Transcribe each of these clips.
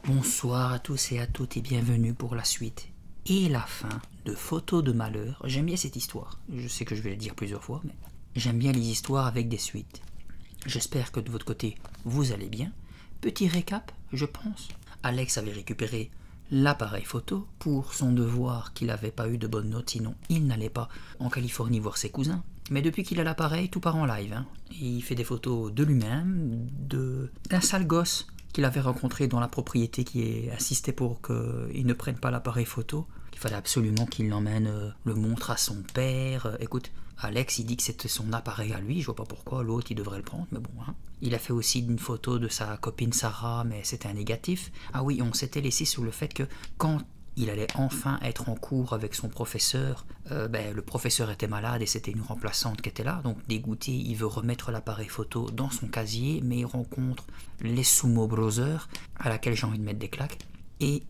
Bonsoir à tous et à toutes et bienvenue pour la suite et la fin de Photos de malheur. J'aime bien cette histoire. Je sais que je vais la dire plusieurs fois, mais j'aime bien les histoires avec des suites. J'espère que de votre côté, vous allez bien. Petit récap, je pense. Alex avait récupéré l'appareil photo pour son devoir qu'il n'avait pas eu de bonnes notes, sinon il n'allait pas en Californie voir ses cousins. Mais depuis qu'il a l'appareil, tout part en live. Il fait des photos de lui-même, d'un sale gosse qu'il avait rencontré dans la propriété qui insistait pour qu'il ne prenne pas l'appareil photo. Il fallait absolument qu'il l'emmène, le montre à son père. Écoute, Alex, il dit que c'était son appareil à lui, je vois pas pourquoi l'autre il devrait le prendre, mais bon. Il a fait aussi une photo de sa copine Sarah, mais c'était un négatif. Ah oui, on s'était laissé sur le fait que quand il allait enfin être en cours avec son professeur, le professeur était malade et c'était une remplaçante qui était là, donc dégoûté, il veut remettre l'appareil photo dans son casier, mais il rencontre les Sumo Brothers, à laquelle j'ai envie de mettre des claques, et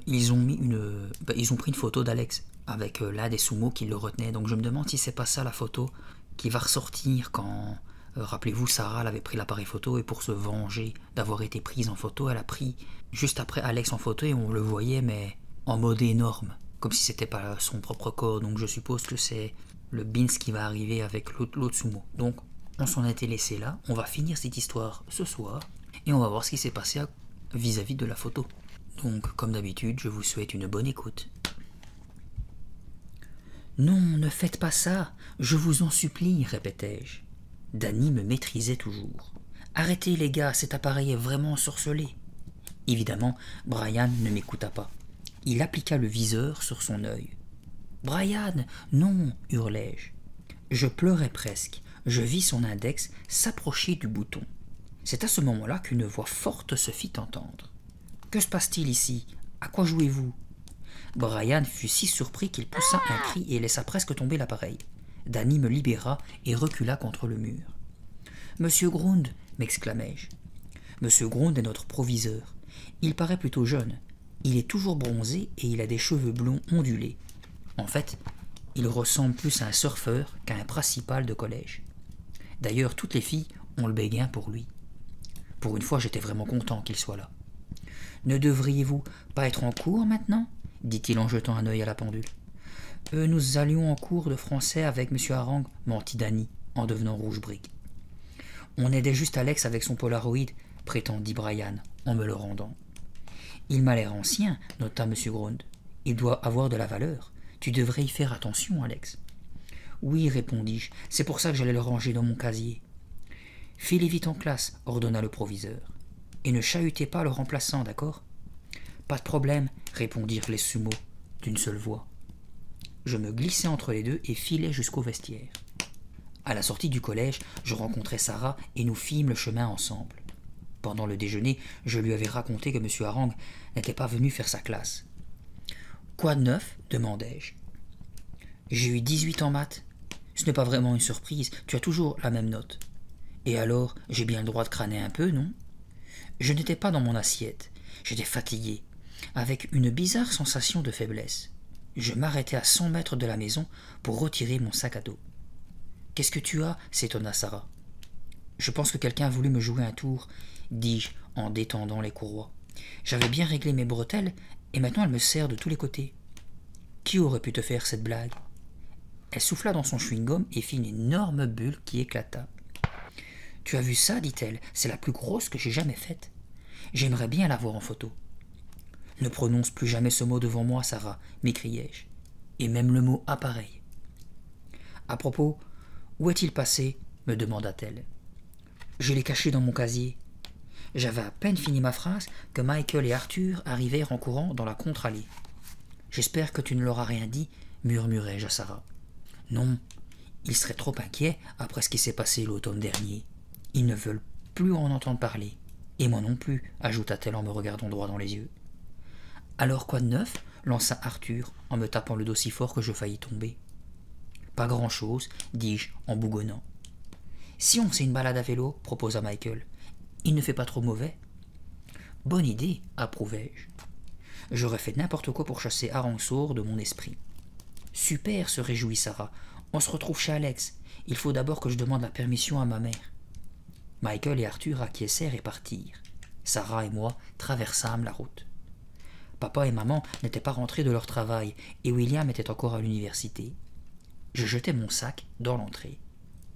ils ont pris une photo d'Alex avec l'un des sumo qui le retenait, donc je me demande si c'est pas ça la photo qui va ressortir quand... rappelez-vous, Sarah elle avait pris l'appareil photo et pour se venger d'avoir été prise en photo, elle a pris juste après Alex en photo et on le voyait mais en mode énorme, comme si c'était pas son propre corps, donc je suppose que c'est le Beans qui va arriver avec l'autre sumo. Donc on s'en était laissé là, on va finir cette histoire ce soir et on va voir ce qui s'est passé vis-à-vis de la photo. Donc comme d'habitude, je vous souhaite une bonne écoute. Non, ne faites pas ça, je vous en supplie, répétai-je. Danny me maîtrisait toujours. Arrêtez les gars, cet appareil est vraiment ensorcelé. Évidemment, Brian ne m'écouta pas. Il appliqua le viseur sur son œil. Brian, non, hurlai-je. Je pleurais presque. Je vis son index s'approcher du bouton. C'est à ce moment-là qu'une voix forte se fit entendre. Que se passe-t-il ici? À quoi jouez-vous? Brian fut si surpris qu'il poussa un cri et laissa presque tomber l'appareil. Danny me libéra et recula contre le mur. Monsieur Grund, m'exclamai-je. Monsieur Grund est notre proviseur. Il paraît plutôt jeune. Il est toujours bronzé et il a des cheveux blonds ondulés. En fait, il ressemble plus à un surfeur qu'à un principal de collège. D'ailleurs, toutes les filles ont le béguin pour lui. Pour une fois, j'étais vraiment content qu'il soit là. Ne devriez-vous pas être en cours maintenant? Dit-il en jetant un œil à la pendule. Nous allions en cours de français avec M. Harang, mentit Danny, en devenant rouge brique. On aidait juste Alex avec son Polaroid, prétendit Brian, en me le rendant. Il m'a l'air ancien, nota M. Grund. Il doit avoir de la valeur. Tu devrais y faire attention, Alex. Oui, répondis-je, c'est pour ça que j'allais le ranger dans mon casier. Filez vite en classe, ordonna le proviseur. Et ne chahutez pas le remplaçant, d'accord? Pas de problème, répondirent les sumos, d'une seule voix. Je me glissai entre les deux et filai jusqu'au vestiaire. À la sortie du collège, je rencontrai Sarah et nous fîmes le chemin ensemble. Pendant le déjeuner, je lui avais raconté que M. Harang n'était pas venu faire sa classe. « Quoi de neuf ?» demandai-je. « J'ai eu 18 en maths. Ce n'est pas vraiment une surprise, tu as toujours la même note. Et alors, j'ai bien le droit de crâner un peu, non ?» Je n'étais pas dans mon assiette. J'étais fatigué, avec une bizarre sensation de faiblesse. Je m'arrêtai à 100 mètres de la maison pour retirer mon sac à dos. « Qu'est-ce que tu as ?» s'étonna Sarah. « Je pense que quelqu'un a voulu me jouer un tour, » dis-je en détendant les courroies. J'avais bien réglé mes bretelles et maintenant elle me serre de tous les côtés. Qui aurait pu te faire cette blague? Elle souffla dans son chewing-gum et fit une énorme bulle qui éclata. Tu as vu ça, dit-elle, c'est la plus grosse que j'ai jamais faite. J'aimerais bien la voir en photo. Ne prononce plus jamais ce mot devant moi, Sarah, m'écriai-je. Et même le mot appareil. À propos, où est-il passé? Me demanda-t-elle. Je l'ai caché dans mon casier. J'avais à peine fini ma phrase que Michael et Arthur arrivèrent en courant dans la contre-allée. J'espère que tu ne leur as rien dit, murmurai-je à Sarah. Non, ils seraient trop inquiets après ce qui s'est passé l'automne dernier. Ils ne veulent plus en entendre parler. Et moi non plus, ajouta-t-elle en me regardant droit dans les yeux. Alors quoi de neuf? Lança Arthur en me tapant le dos si fort que je faillis tomber. Pas grand-chose, dis-je en bougonnant. Si on fait une balade à vélo, proposa Michael. Il ne fait pas trop mauvais. Bonne idée, approuvai-je. J'aurais fait n'importe quoi pour chasser Harangsour de mon esprit. Super, se réjouit Sarah. On se retrouve chez Alex. Il faut d'abord que je demande la permission à ma mère. Michael et Arthur acquiescèrent et partirent. Sarah et moi traversâmes la route. Papa et maman n'étaient pas rentrés de leur travail et William était encore à l'université. Je jetai mon sac dans l'entrée.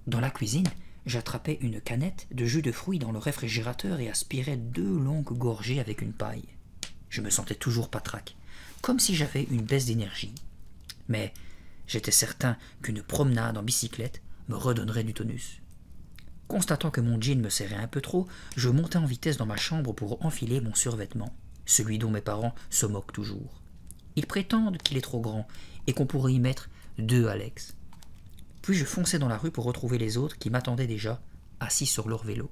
Dans la cuisine, j'attrapais une canette de jus de fruits dans le réfrigérateur et aspirais 2 longues gorgées avec une paille. Je me sentais toujours patraque, comme si j'avais une baisse d'énergie. Mais j'étais certain qu'une promenade en bicyclette me redonnerait du tonus. Constatant que mon jean me serrait un peu trop, je montai en vitesse dans ma chambre pour enfiler mon survêtement, celui dont mes parents se moquent toujours. Ils prétendent qu'il est trop grand et qu'on pourrait y mettre 2 Alex. Puis je fonçai dans la rue pour retrouver les autres qui m'attendaient déjà, assis sur leur vélo.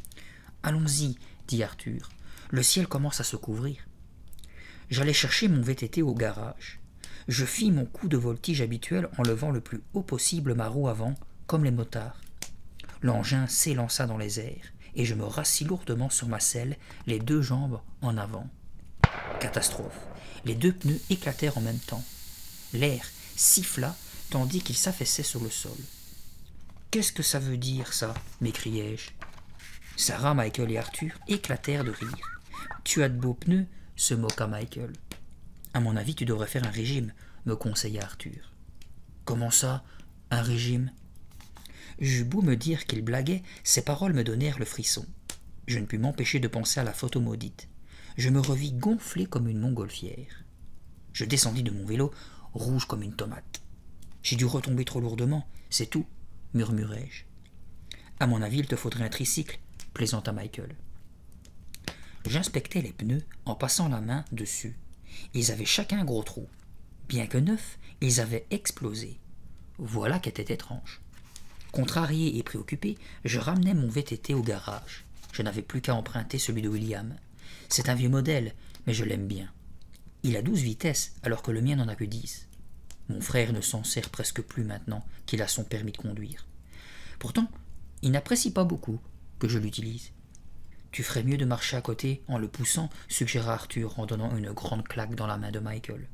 « Allons-y, dit Arthur, le ciel commence à se couvrir. » J'allais chercher mon VTT au garage. Je fis mon coup de voltige habituel en levant le plus haut possible ma roue avant, comme les motards. L'engin s'élança dans les airs, et je me rassis lourdement sur ma selle, les 2 jambes en avant. Catastrophe. Les 2 pneus éclatèrent en même temps. L'air siffla, tandis qu'il s'affaissait sur le sol. « Qu'est-ce que ça veut dire, ça » m'écriai-je. Sarah, Michael et Arthur éclatèrent de rire. « Tu as de beaux pneus » se moqua Michael. « À mon avis, tu devrais faire un régime » me conseilla Arthur. « Comment ça, un régime ?» J'eus beau me dire qu'il blaguait, ses paroles me donnèrent le frisson. Je ne pus m'empêcher de penser à la photo maudite. Je me revis gonflé comme une montgolfière. Je descendis de mon vélo, rouge comme une tomate. J'ai dû retomber trop lourdement, c'est tout, murmurai-je. À mon avis, il te faudrait un tricycle, plaisanta Michael. J'inspectais les pneus en passant la main dessus. Ils avaient chacun un gros trou. Bien que neufs, ils avaient explosé. Voilà qu'était étrange. Contrarié et préoccupé, je ramenai mon VTT au garage. Je n'avais plus qu'à emprunter celui de William. C'est un vieux modèle, mais je l'aime bien. Il a 12 vitesses, alors que le mien n'en a que 10. Mon frère ne s'en sert presque plus maintenant qu'il a son permis de conduire. Pourtant, il n'apprécie pas beaucoup que je l'utilise. Tu ferais mieux de marcher à côté en le poussant, suggéra Arthur en donnant une grande claque dans la main de Michael.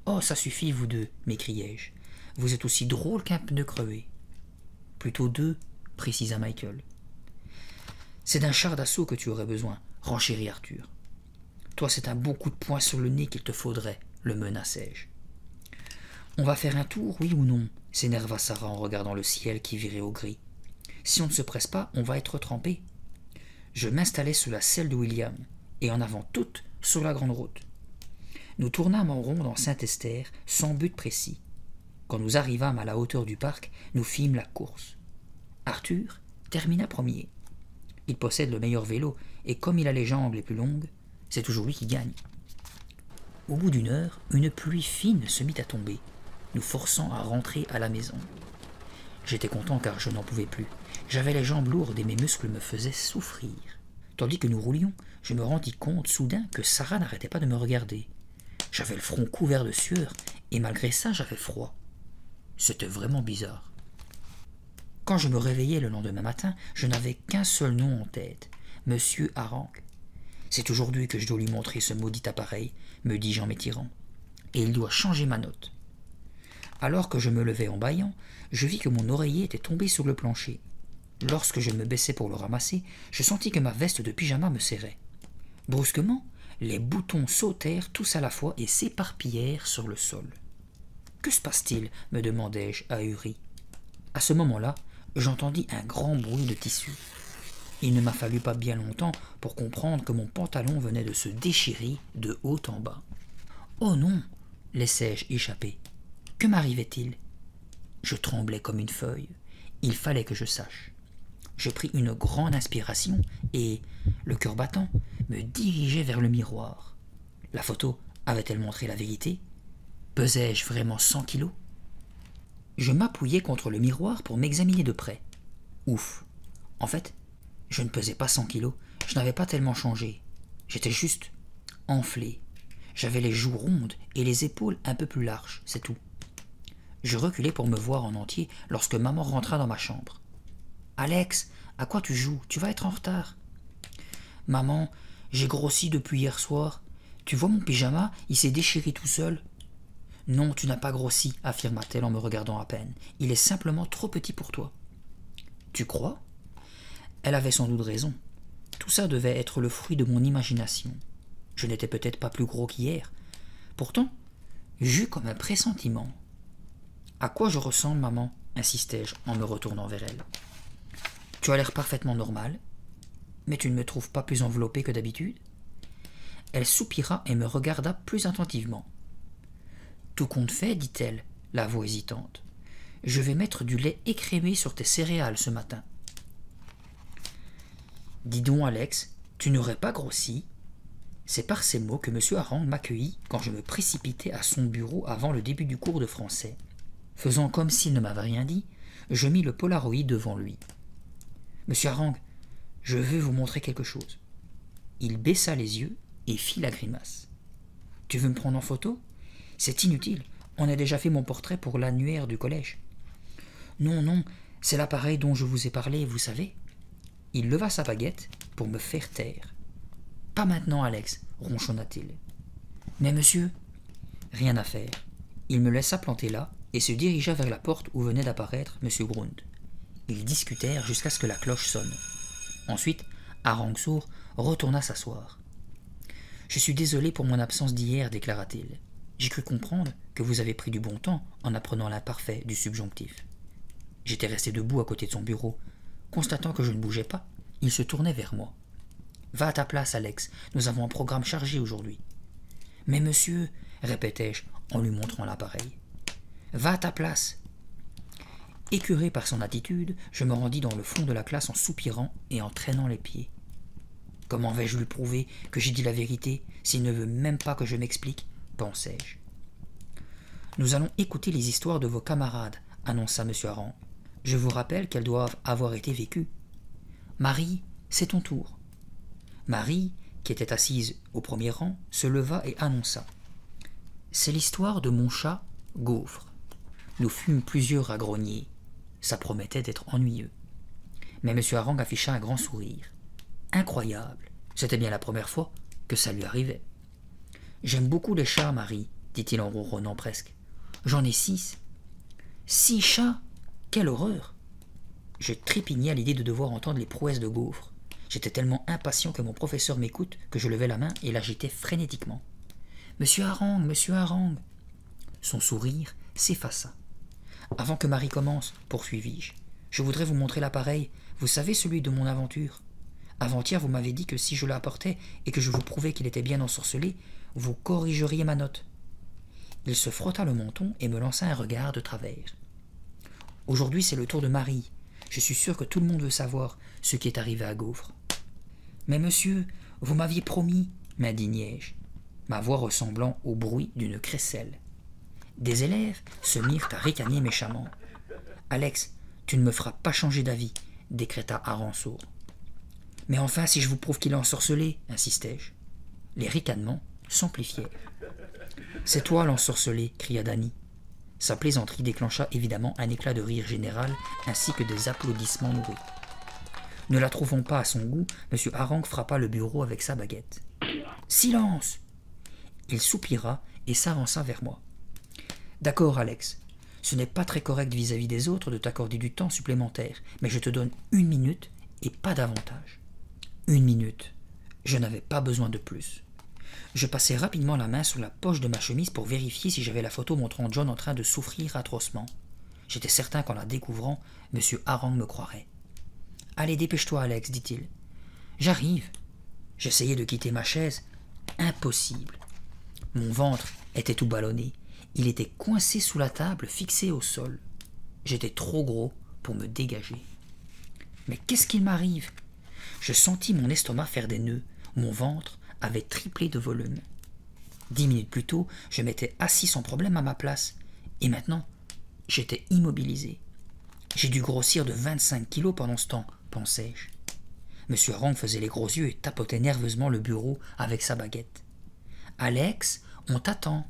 Oh, ça suffit, vous deux, m'écriai-je. Vous êtes aussi drôle qu'un pneu crevé. Plutôt 2, précisa Michael. C'est d'un char d'assaut que tu aurais besoin, renchérit Arthur. Toi, c'est un bon coup de poing sur le nez qu'il te faudrait, le menaçai-je. On va faire un tour, oui ou non, s'énerva Sarah en regardant le ciel qui virait au gris. Si on ne se presse pas, on va être trempé. Je m'installai sous la selle de William, et en avant toute sur la grande route. Nous tournâmes en rond dans Saint-Esther, sans but précis. Quand nous arrivâmes à la hauteur du parc, nous fîmes la course. Arthur termina premier. Il possède le meilleur vélo, et comme il a les jambes les plus longues, c'est toujours lui qui gagne. Au bout d'1 heure, une pluie fine se mit à tomber, nous forçant à rentrer à la maison. J'étais content car je n'en pouvais plus. J'avais les jambes lourdes et mes muscles me faisaient souffrir. Tandis que nous roulions, je me rendis compte soudain que Sarah n'arrêtait pas de me regarder. J'avais le front couvert de sueur, et malgré ça j'avais froid. C'était vraiment bizarre. Quand je me réveillai le lendemain matin, je n'avais qu'un seul nom en tête, Monsieur Harangue. C'est aujourd'hui que je dois lui montrer ce maudit appareil, me dis-je en m'étirant, et il doit changer ma note. Alors que je me levais en bâillant, je vis que mon oreiller était tombé sur le plancher. Lorsque je me baissai pour le ramasser, je sentis que ma veste de pyjama me serrait. Brusquement, les boutons sautèrent tous à la fois et s'éparpillèrent sur le sol. « Que se passe-t-il » me demandai-je, ahuri. À ce moment-là, j'entendis un grand bruit de tissu. Il ne m'a fallu pas bien longtemps pour comprendre que mon pantalon venait de se déchirer de haut en bas. « Oh non !» laissai-je échapper. « Que m'arrivait-il » Je tremblais comme une feuille. Il fallait que je sache. Je pris une grande inspiration et, le cœur battant, me dirigeai vers le miroir. La photo avait-elle montré la vérité? Pesais-je vraiment 100 kilos? Je m'appuyai contre le miroir pour m'examiner de près. Ouf! En fait, je ne pesais pas 100 kilos, je n'avais pas tellement changé. J'étais juste enflé. J'avais les joues rondes et les épaules un peu plus larges, c'est tout. Je reculai pour me voir en entier lorsque maman rentra dans ma chambre. « Alex, à quoi tu joues? Tu vas être en retard. »« Maman, j'ai grossi depuis hier soir. Tu vois mon pyjama, il s'est déchiré tout seul. »« Non, tu n'as pas grossi, affirma-t-elle en me regardant à peine. Il est simplement trop petit pour toi. »« Tu crois ?» Elle avait sans doute raison. Tout ça devait être le fruit de mon imagination. Je n'étais peut-être pas plus gros qu'hier. Pourtant, j'eus comme un pressentiment. « À quoi je ressemble, maman ?» insistai-je en me retournant vers elle. « Tu as l'air parfaitement normal, mais tu ne me trouves pas plus enveloppé que d'habitude ?» Elle soupira et me regarda plus attentivement. « Tout compte fait, dit-elle, la voix hésitante. Je vais mettre du lait écrémé sur tes céréales ce matin. »« Dis donc, Alex, tu n'aurais pas grossi ?» C'est par ces mots que M. Hareng m'accueillit quand je me précipitai à son bureau avant le début du cours de français. Faisant comme s'il ne m'avait rien dit, je mis le Polaroid devant lui. « Monsieur Hareng, je veux vous montrer quelque chose. » Il baissa les yeux et fit la grimace. « Tu veux me prendre en photo ? C'est inutile, on a déjà fait mon portrait pour l'annuaire du collège. »« Non, non, c'est l'appareil dont je vous ai parlé, vous savez. » Il leva sa baguette pour me faire taire. « Pas maintenant, Alex, ronchonna-t-il. »« Mais monsieur... » Rien à faire. Il me laissa planter là et se dirigea vers la porte où venait d'apparaître M. Grund. Ils discutèrent jusqu'à ce que la cloche sonne. Ensuite, Hareng sourd retourna s'asseoir. « Je suis désolé pour mon absence d'hier, déclara-t-il. J'ai cru comprendre que vous avez pris du bon temps en apprenant l'imparfait du subjonctif. » J'étais resté debout à côté de son bureau. Constatant que je ne bougeais pas, il se tournait vers moi. « Va à ta place, Alex, nous avons un programme chargé aujourd'hui. »« Mais monsieur, » répétai-je en lui montrant l'appareil. « Va à ta place. » Écœuré par son attitude, je me rendis dans le fond de la classe en soupirant et en traînant les pieds. Comment vais-je lui prouver que j'ai dit la vérité s'il ne veut même pas que je m'explique, pensai-je. Nous allons écouter les histoires de vos camarades, annonça M. Hareng. Je vous rappelle qu'elles doivent avoir été vécues. Marie, c'est ton tour. Marie, qui était assise au premier rang, se leva et annonça. C'est l'histoire de mon chat, Gaufre. Nous fûmes plusieurs à grogner. Ça promettait d'être ennuyeux. Mais M. Hareng afficha un grand sourire. Incroyable, c'était bien la première fois que ça lui arrivait. J'aime beaucoup les chats, Marie, dit-il en ronronnant presque. J'en ai 6. 6 chats? Quelle horreur! Je trépignais à l'idée de devoir entendre les prouesses de Gaufre. J'étais tellement impatient que mon professeur m'écoute que je levai la main et l'agitai frénétiquement. Monsieur Hareng, Monsieur Hareng. Son sourire s'effaça. Avant que Marie commence, poursuivis-je, je voudrais vous montrer l'appareil, vous savez, celui de mon aventure. Avant-hier, vous m'avez dit que si je l'apportais et que je vous prouvais qu'il était bien ensorcelé, vous corrigeriez ma note. Il se frotta le menton et me lança un regard de travers. Aujourd'hui, c'est le tour de Marie. Je suis sûr que tout le monde veut savoir ce qui est arrivé à Gaufre. Mais monsieur, vous m'aviez promis, m'indignai-je, ma voix ressemblant au bruit d'une crécelle. Des élèves se mirent à ricaner méchamment. Alex, tu ne me feras pas changer d'avis, décréta Hareng sourd. Mais enfin, si je vous prouve qu'il est ensorcelé, insistai-je. Les ricanements s'amplifièrent. C'est toi l'ensorcelé, cria Danny. Sa plaisanterie déclencha évidemment un éclat de rire général ainsi que des applaudissements nourris. Ne la trouvant pas à son goût, M. Hareng frappa le bureau avec sa baguette. « Silence !» Il soupira et s'avança vers moi. « D'accord, Alex, ce n'est pas très correct vis-à-vis des autres de t'accorder du temps supplémentaire, mais je te donne 1 minute et pas davantage. 1 minute. Je n'avais pas besoin de plus. » Je passai rapidement la main sur la poche de ma chemise pour vérifier si j'avais la photo montrant John en train de souffrir atrocement. J'étais certain qu'en la découvrant, M. Hareng me croirait. « Allez, dépêche-toi, Alex, dit-il. »« J'arrive. » J'essayais de quitter ma chaise. Impossible. Mon ventre était tout ballonné. Il était coincé sous la table, fixé au sol. J'étais trop gros pour me dégager. Mais qu'est-ce qu'il m'arrive? Je sentis mon estomac faire des nœuds. Mon ventre avait triplé de volume. 10 minutes plus tôt, je m'étais assis sans problème à ma place. Et maintenant, j'étais immobilisé. J'ai dû grossir de 25 kilos pendant ce temps, pensai-je. M. Hareng faisait les gros yeux et tapotait nerveusement le bureau avec sa baguette. « Alex, on t'attend. »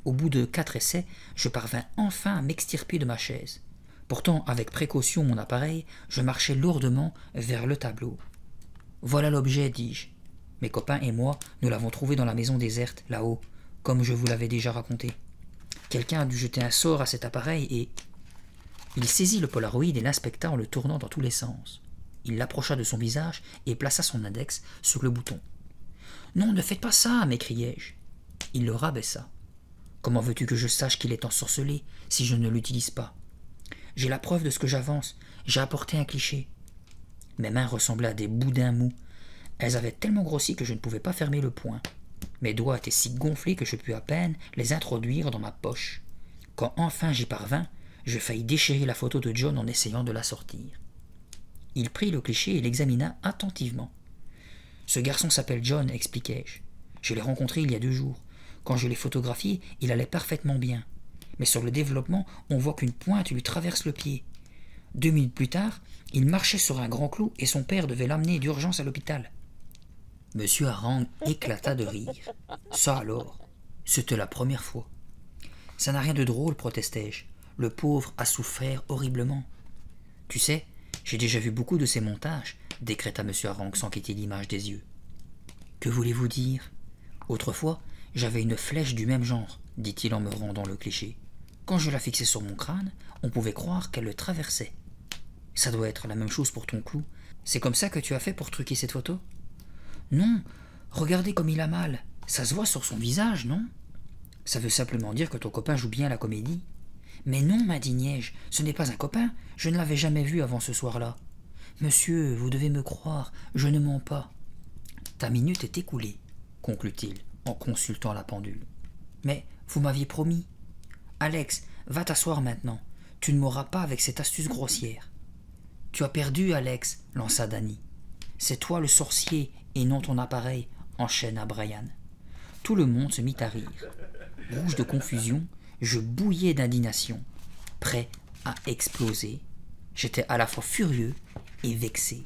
Au bout de 4 essais, je parvins enfin à m'extirper de ma chaise. Portant avec précaution mon appareil, je marchai lourdement vers le tableau. « Voilà l'objet, dis-je. Mes copains et moi, nous l'avons trouvé dans la maison déserte, là-haut, comme je vous l'avais déjà raconté. Quelqu'un a dû jeter un sort à cet appareil et... » Il saisit le Polaroid et l'inspecta en le tournant dans tous les sens. Il l'approcha de son visage et plaça son index sur le bouton. « Non, ne faites pas ça !» m'écriai-je. Il le rabaissa. « Comment veux-tu que je sache qu'il est ensorcelé si je ne l'utilise pas? J'ai la preuve de ce que j'avance. J'ai apporté un cliché. » Mes mains ressemblaient à des boudins mous. Elles avaient tellement grossi que je ne pouvais pas fermer le poing. Mes doigts étaient si gonflés que je pus à peine les introduire dans ma poche. Quand enfin j'y parvins, je faillis déchirer la photo de John en essayant de la sortir. Il prit le cliché et l'examina attentivement. « Ce garçon s'appelle John, expliquai-je. Je l'ai rencontré il y a 2 jours. Quand je l'ai photographié, il allait parfaitement bien. Mais sur le développement, on voit qu'une pointe lui traverse le pied. 2 minutes plus tard, il marchait sur un grand clou et son père devait l'amener d'urgence à l'hôpital. » Monsieur Hareng éclata de rire. « Ça alors, c'était la première fois. »« Ça n'a rien de drôle, protestai-je. Le pauvre a souffert horriblement. »« Tu sais, j'ai déjà vu beaucoup de ces montages, » décréta monsieur Hareng sans quitter l'image des yeux. « Que voulez-vous dire? Autrefois, j'avais une flèche du même genre, dit-il en me rendant le cliché. Quand je la fixais sur mon crâne, on pouvait croire qu'elle le traversait. Ça doit être la même chose pour ton clou. C'est comme ça que tu as fait pour truquer cette photo? Non, regardez comme il a mal. Ça se voit sur son visage, non? Ça veut simplement dire que ton copain joue bien la comédie. Mais non, m'indignai-je, ce n'est pas un copain, je ne l'avais jamais vu avant ce soir-là. Monsieur, vous devez me croire, je ne mens pas. Ta minute est écoulée, conclut-il, en consultant la pendule. Mais vous m'aviez promis. Alex, va t'asseoir maintenant. Tu ne m'auras pas avec cette astuce grossière. Tu as perdu, Alex, lança Danny. C'est toi le sorcier et non ton appareil, enchaîna Brian. Tout le monde se mit à rire. Rouge de confusion, je bouillais d'indignation, prêt à exploser. J'étais à la fois furieux et vexé.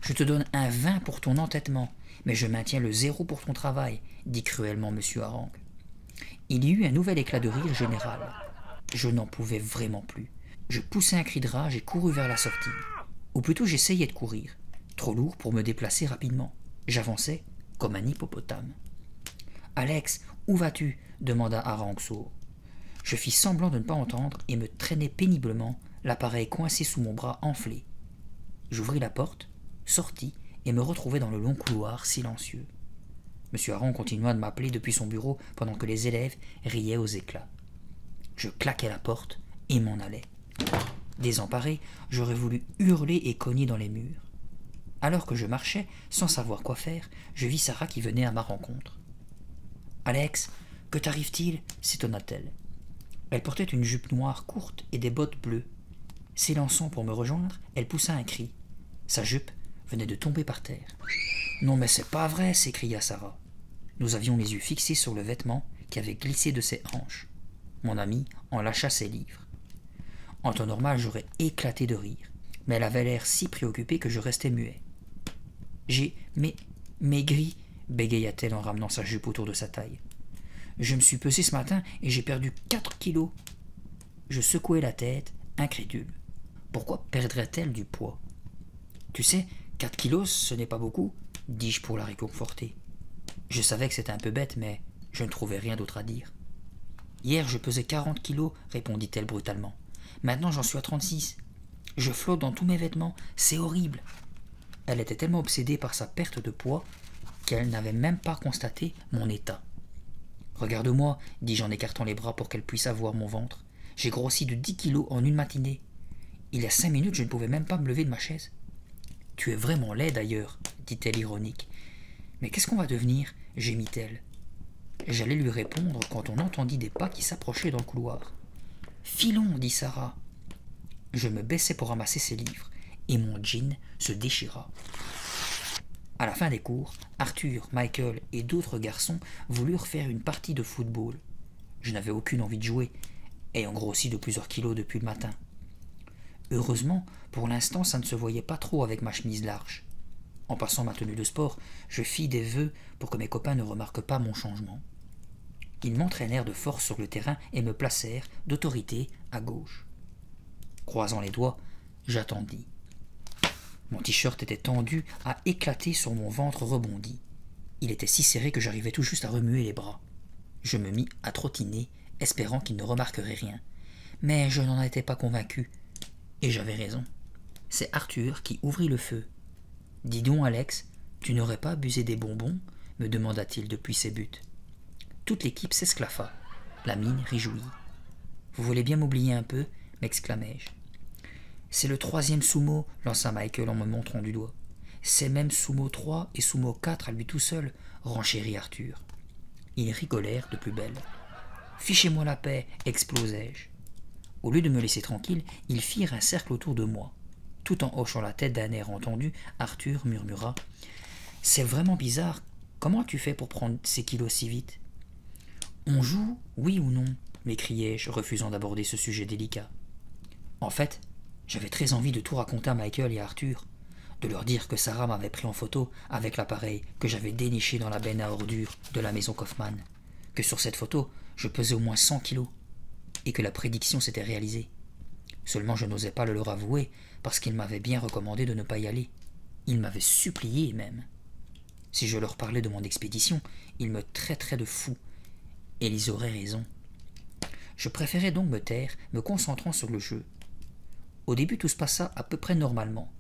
Je te donne un 20 pour ton entêtement, mais je maintiens le 0 pour ton travail, dit cruellement M. Hareng. Il y eut un nouvel éclat de rire général. Je n'en pouvais vraiment plus. Je poussai un cri de rage et courus vers la sortie. Ou plutôt j'essayais de courir, trop lourd pour me déplacer rapidement. J'avançais comme un hippopotame. « Alex, où vas-tu » demanda Hareng sourd. Je fis semblant de ne pas entendre et me traînai péniblement, l'appareil coincé sous mon bras enflé. J'ouvris la porte, sortis et me retrouvai dans le long couloir silencieux. M. Hareng continua de m'appeler depuis son bureau pendant que les élèves riaient aux éclats. Je claquai la porte et m'en allai. Désemparé, j'aurais voulu hurler et cogner dans les murs. Alors que je marchais, sans savoir quoi faire, je vis Sarah qui venait à ma rencontre. « Alex, que t'arrive-t-il » s'étonna-t-elle. Elle portait une jupe noire courte et des bottes bleues. S'élançant pour me rejoindre, elle poussa un cri. Sa jupe venait de tomber par terre. « Non mais c'est pas vrai » s'écria Sarah. Nous avions les yeux fixés sur le vêtement qui avait glissé de ses hanches. Mon amie en lâcha ses livres. En temps normal, j'aurais éclaté de rire, mais elle avait l'air si préoccupée que je restais muet. « J'ai maigri » bégaya-t-elle en ramenant sa jupe autour de sa taille. « Je me suis pesée ce matin et j'ai perdu 4 kilos. » Je secouai la tête, incrédule. Pourquoi perdrait-elle du poids? « Tu sais, 4 kilos, ce n'est pas beaucoup, » dis-je pour la réconforter. Je savais que c'était un peu bête, mais je ne trouvais rien d'autre à dire. « Hier, je pesais 40 kilos, » répondit-elle brutalement. « Maintenant, j'en suis à 36. Je flotte dans tous mes vêtements, c'est horrible. » Elle était tellement obsédée par sa perte de poids qu'elle n'avait même pas constaté mon état. « Regarde-moi, » dis-je en écartant les bras pour qu'elle puisse avoir mon ventre. « J'ai grossi de 10 kilos en une matinée. Il y a 5 minutes, je ne pouvais même pas me lever de ma chaise. »« Tu es vraiment laid d'ailleurs, » dit-elle ironique. « Mais qu'est-ce qu'on va devenir » gémit-elle. J'allais lui répondre quand on entendit des pas qui s'approchaient dans le couloir. « Filons » dit Sarah. Je me baissai pour ramasser ses livres, et mon jean se déchira. À la fin des cours, Arthur, Michael et d'autres garçons voulurent faire une partie de football. Je n'avais aucune envie de jouer, ayant grossi de plusieurs kilos depuis le matin. Heureusement, pour l'instant, ça ne se voyait pas trop avec ma chemise large. En passant ma tenue de sport, je fis des vœux pour que mes copains ne remarquent pas mon changement. Ils m'entraînèrent de force sur le terrain et me placèrent, d'autorité, à gauche. Croisant les doigts, j'attendis. Mon t-shirt était tendu à éclater sur mon ventre rebondi. Il était si serré que j'arrivais tout juste à remuer les bras. Je me mis à trottiner, espérant qu'ils ne remarqueraient rien. Mais je n'en étais pas convaincu, et j'avais raison. c'est Arthur qui ouvrit le feu. « Dis donc, Alex, tu n'aurais pas abusé des bonbons ?» me demanda-t-il depuis ses buts. Toute l'équipe s'esclaffa, la mine réjouie. « Vous voulez bien m'oublier un peu ?» m'exclamai-je. « C'est le 3e sumo, lança Michael en me montrant du doigt. C'est même sumo 3 et sumo 4 à lui tout seul, renchérit Arthur. Ils rigolèrent de plus belle. « Fichez-moi la paix !» explosai-je. Au lieu de me laisser tranquille, ils firent un cercle autour de moi. Tout en hochant la tête d'un air entendu, Arthur murmura « C'est vraiment bizarre. Comment tu fais pour prendre ces kilos si vite ?»« On joue, oui ou non ?» m'écriai-je, refusant d'aborder ce sujet délicat. En fait, j'avais très envie de tout raconter à Michael et à Arthur, de leur dire que Sarah m'avait pris en photo avec l'appareil que j'avais déniché dans la benne à ordures de la maison Kaufmann, que sur cette photo, je pesais au moins 100 kilos, et que la prédiction s'était réalisée. Seulement je n'osais pas le leur avouer, parce qu'ils m'avaient bien recommandé de ne pas y aller. Ils m'avaient supplié même. Si je leur parlais de mon expédition, ils me traiteraient de fou, et ils auraient raison. Je préférais donc me taire, me concentrant sur le jeu. Au début, tout se passa à peu près normalement,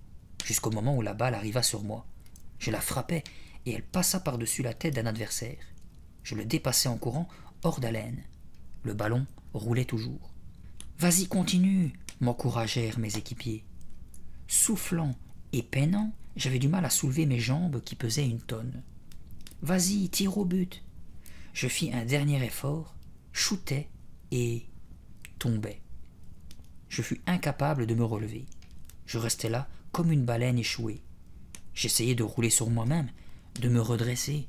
jusqu'au moment où la balle arriva sur moi. Je la frappai, et elle passa par-dessus la tête d'un adversaire. Je le dépassai en courant, hors d'haleine. Le ballon roulait toujours. « Vas-y, continue !» m'encouragèrent mes équipiers. Soufflant et peinant, j'avais du mal à soulever mes jambes qui pesaient 1 tonne. « Vas-y, tire au but !» Je fis un dernier effort, shootai et tombai. Je fus incapable de me relever. Je restais là comme une baleine échouée. J'essayais de rouler sur moi-même, de me redresser.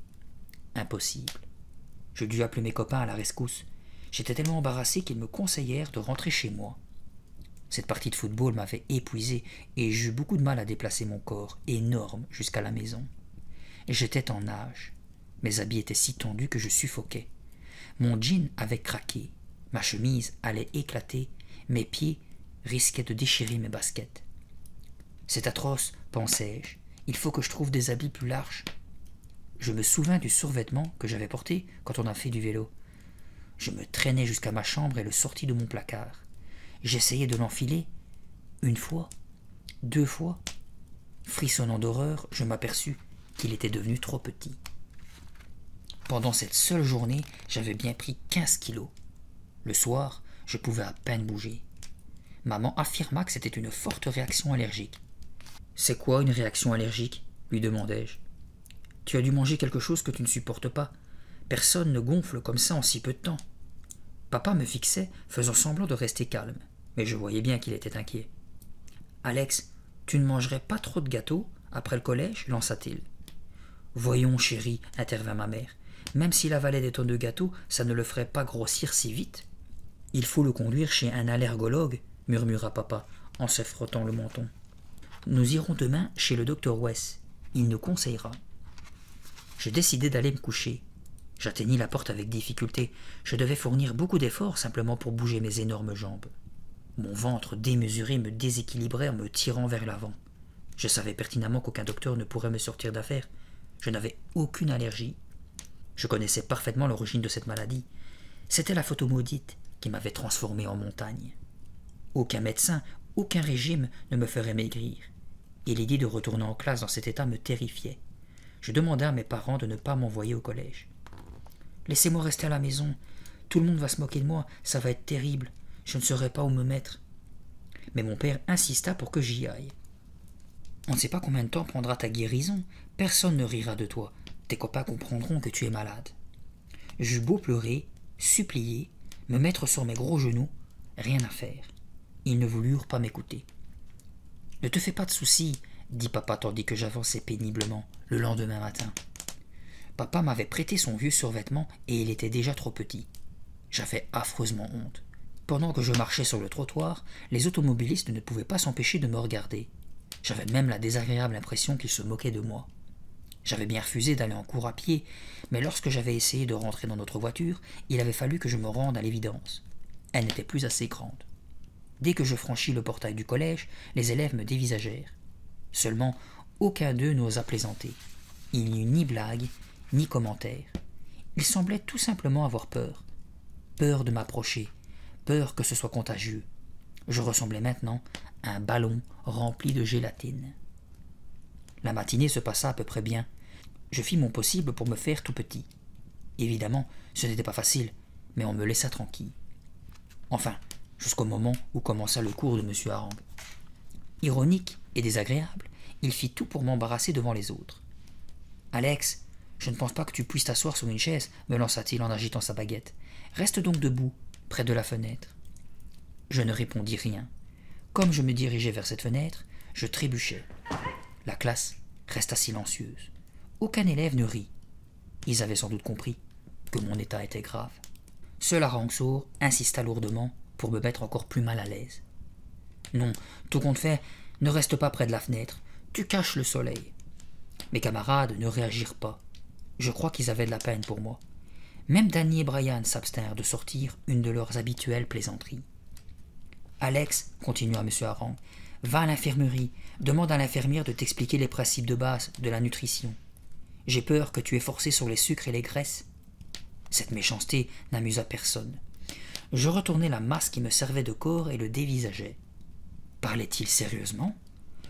Impossible. Je dus appeler mes copains à la rescousse. J'étais tellement embarrassé qu'ils me conseillèrent de rentrer chez moi. Cette partie de football m'avait épuisé et j'eus beaucoup de mal à déplacer mon corps, énorme, jusqu'à la maison. J'étais en nage. Mes habits étaient si tendus que je suffoquais. Mon jean avait craqué. Ma chemise allait éclater. Mes pieds risquaient de déchirer mes baskets. C'est atroce, pensai-je. Il faut que je trouve des habits plus larges. Je me souvins du survêtement que j'avais porté quand on a fait du vélo. Je me traînai jusqu'à ma chambre et le sortis de mon placard. J'essayai de l'enfiler. 1 fois, 2 fois. Frissonnant d'horreur, je m'aperçus qu'il était devenu trop petit. Pendant cette seule journée, j'avais bien pris 15 kilos. Le soir, je pouvais à peine bouger. Maman affirma que c'était une forte réaction allergique. « C'est quoi une réaction allergique ?» lui demandai-je. « Tu as dû manger quelque chose que tu ne supportes pas. Personne ne gonfle comme ça en si peu de temps. » Papa me fixait, faisant semblant de rester calme, mais je voyais bien qu'il était inquiet. « Alex, tu ne mangerais pas trop de gâteaux après le collège ?» lança-t-il. « Voyons, chérie, » intervint ma mère. « Même s'il avalait des tonnes de gâteaux, ça ne le ferait pas grossir si vite. »« Il faut le conduire chez un allergologue, » murmura papa, en se frottant le menton. « Nous irons demain chez le docteur West. Il nous conseillera. » Je décidai d'aller me coucher. J'atteignis la porte avec difficulté. Je devais fournir beaucoup d'efforts simplement pour bouger mes énormes jambes. Mon ventre démesuré me déséquilibrait en me tirant vers l'avant. Je savais pertinemment qu'aucun docteur ne pourrait me sortir d'affaire. Je n'avais aucune allergie. Je connaissais parfaitement l'origine de cette maladie. C'était la photo maudite qui m'avait transformé en montagne. Aucun médecin, aucun régime ne me ferait maigrir. Et l'idée de retourner en classe dans cet état me terrifiait. Je demandai à mes parents de ne pas m'envoyer au collège. « Laissez-moi rester à la maison. Tout le monde va se moquer de moi. Ça va être terrible. Je ne saurai pas où me mettre. » Mais mon père insista pour que j'y aille. « On ne sait pas combien de temps prendra ta guérison. Personne ne rira de toi. Tes copains comprendront que tu es malade. » J'eus beau pleurer, supplier, me mettre sur mes gros genoux, rien à faire. Ils ne voulurent pas m'écouter. « Ne te fais pas de soucis, » dit papa tandis que j'avançais péniblement le lendemain matin. Papa m'avait prêté son vieux survêtement et il était déjà trop petit. J'avais affreusement honte. Pendant que je marchais sur le trottoir, les automobilistes ne pouvaient pas s'empêcher de me regarder. J'avais même la désagréable impression qu'ils se moquaient de moi. J'avais bien refusé d'aller en cours à pied, mais lorsque j'avais essayé de rentrer dans notre voiture, il avait fallu que je me rende à l'évidence. Elle n'était plus assez grande. Dès que je franchis le portail du collège, les élèves me dévisagèrent. Seulement, aucun d'eux n'osa plaisanter. Il n'y eut ni blague, ni commentaire. Ils semblaient tout simplement avoir peur. Peur de m'approcher, peur que ce soit contagieux. Je ressemblais maintenant un ballon rempli de gélatine. La matinée se passa à peu près bien. Je fis mon possible pour me faire tout petit. Évidemment, ce n'était pas facile, mais on me laissa tranquille. Enfin, jusqu'au moment où commença le cours de M. Hareng. Ironique et désagréable, il fit tout pour m'embarrasser devant les autres. « Alex, je ne pense pas que tu puisses t'asseoir sur une chaise, me lança-t-il en agitant sa baguette. Reste donc debout, près de la fenêtre. » Je ne répondis rien. Comme je me dirigeais vers cette fenêtre, je trébuchais. La classe resta silencieuse. Aucun élève ne rit. Ils avaient sans doute compris que mon état était grave. Seul Arangsour insista lourdement pour me mettre encore plus mal à l'aise. « Non, tout compte fait, ne reste pas près de la fenêtre, tu caches le soleil. » Mes camarades ne réagirent pas. Je crois qu'ils avaient de la peine pour moi. Même Danny et Brian s'abstinrent de sortir une de leurs habituelles plaisanteries. « Alex, continua M. Hareng, va à l'infirmerie, demande à l'infirmière de t'expliquer les principes de base de la nutrition. J'ai peur que tu aies forcé sur les sucres et les graisses. » Cette méchanceté n'amusa personne. Je retournai la masse qui me servait de corps et le dévisageai. Parlait-il sérieusement?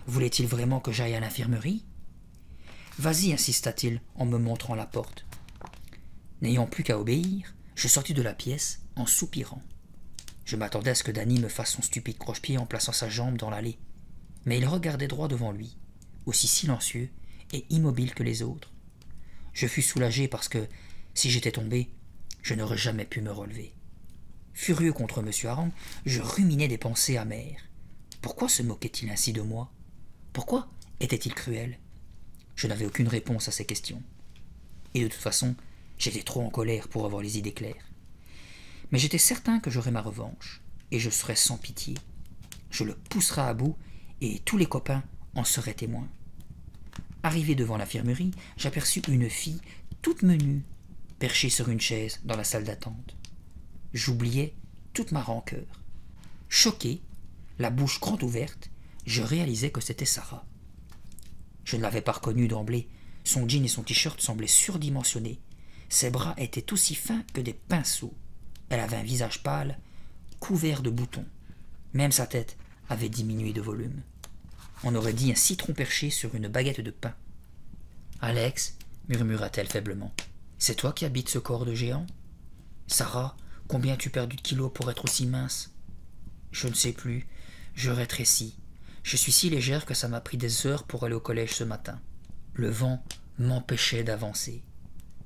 Voulait-il vraiment que j'aille à l'infirmerie? Vas-y, insista-t-il en me montrant la porte. N'ayant plus qu'à obéir, je sortis de la pièce en soupirant. Je m'attendais à ce que Danny me fasse son stupide croche-pied en plaçant sa jambe dans l'allée. Mais il regardait droit devant lui, aussi silencieux et immobile que les autres. Je fus soulagé parce que, si j'étais tombé, je n'aurais jamais pu me relever. Furieux contre M. Hareng, je ruminais des pensées amères. Pourquoi se moquait-il ainsi de moi? Pourquoi était-il cruel? Je n'avais aucune réponse à ces questions. Et de toute façon, j'étais trop en colère pour avoir les idées claires. Mais j'étais certain que j'aurais ma revanche, et je serais sans pitié. Je le pousserais à bout, et tous les copains en seraient témoins. Arrivé devant l'infirmerie, j'aperçus une fille toute menue, perchée sur une chaise dans la salle d'attente. J'oubliais toute ma rancœur. Choqué, la bouche grande ouverte, je réalisais que c'était Sarah. Je ne l'avais pas reconnue d'emblée. Son jean et son t-shirt semblaient surdimensionnés. Ses bras étaient aussi fins que des pinceaux. Elle avait un visage pâle, couvert de boutons. Même sa tête avait diminué de volume. On aurait dit un citron perché sur une baguette de pain. « Alex, murmura-t-elle faiblement, c'est toi qui habites ce corps de géant? Sarah, combien as-tu perdu de kilos pour être aussi mince? Je ne sais plus, je rétrécis. Je suis si légère que ça m'a pris des heures pour aller au collège ce matin. Le vent m'empêchait d'avancer.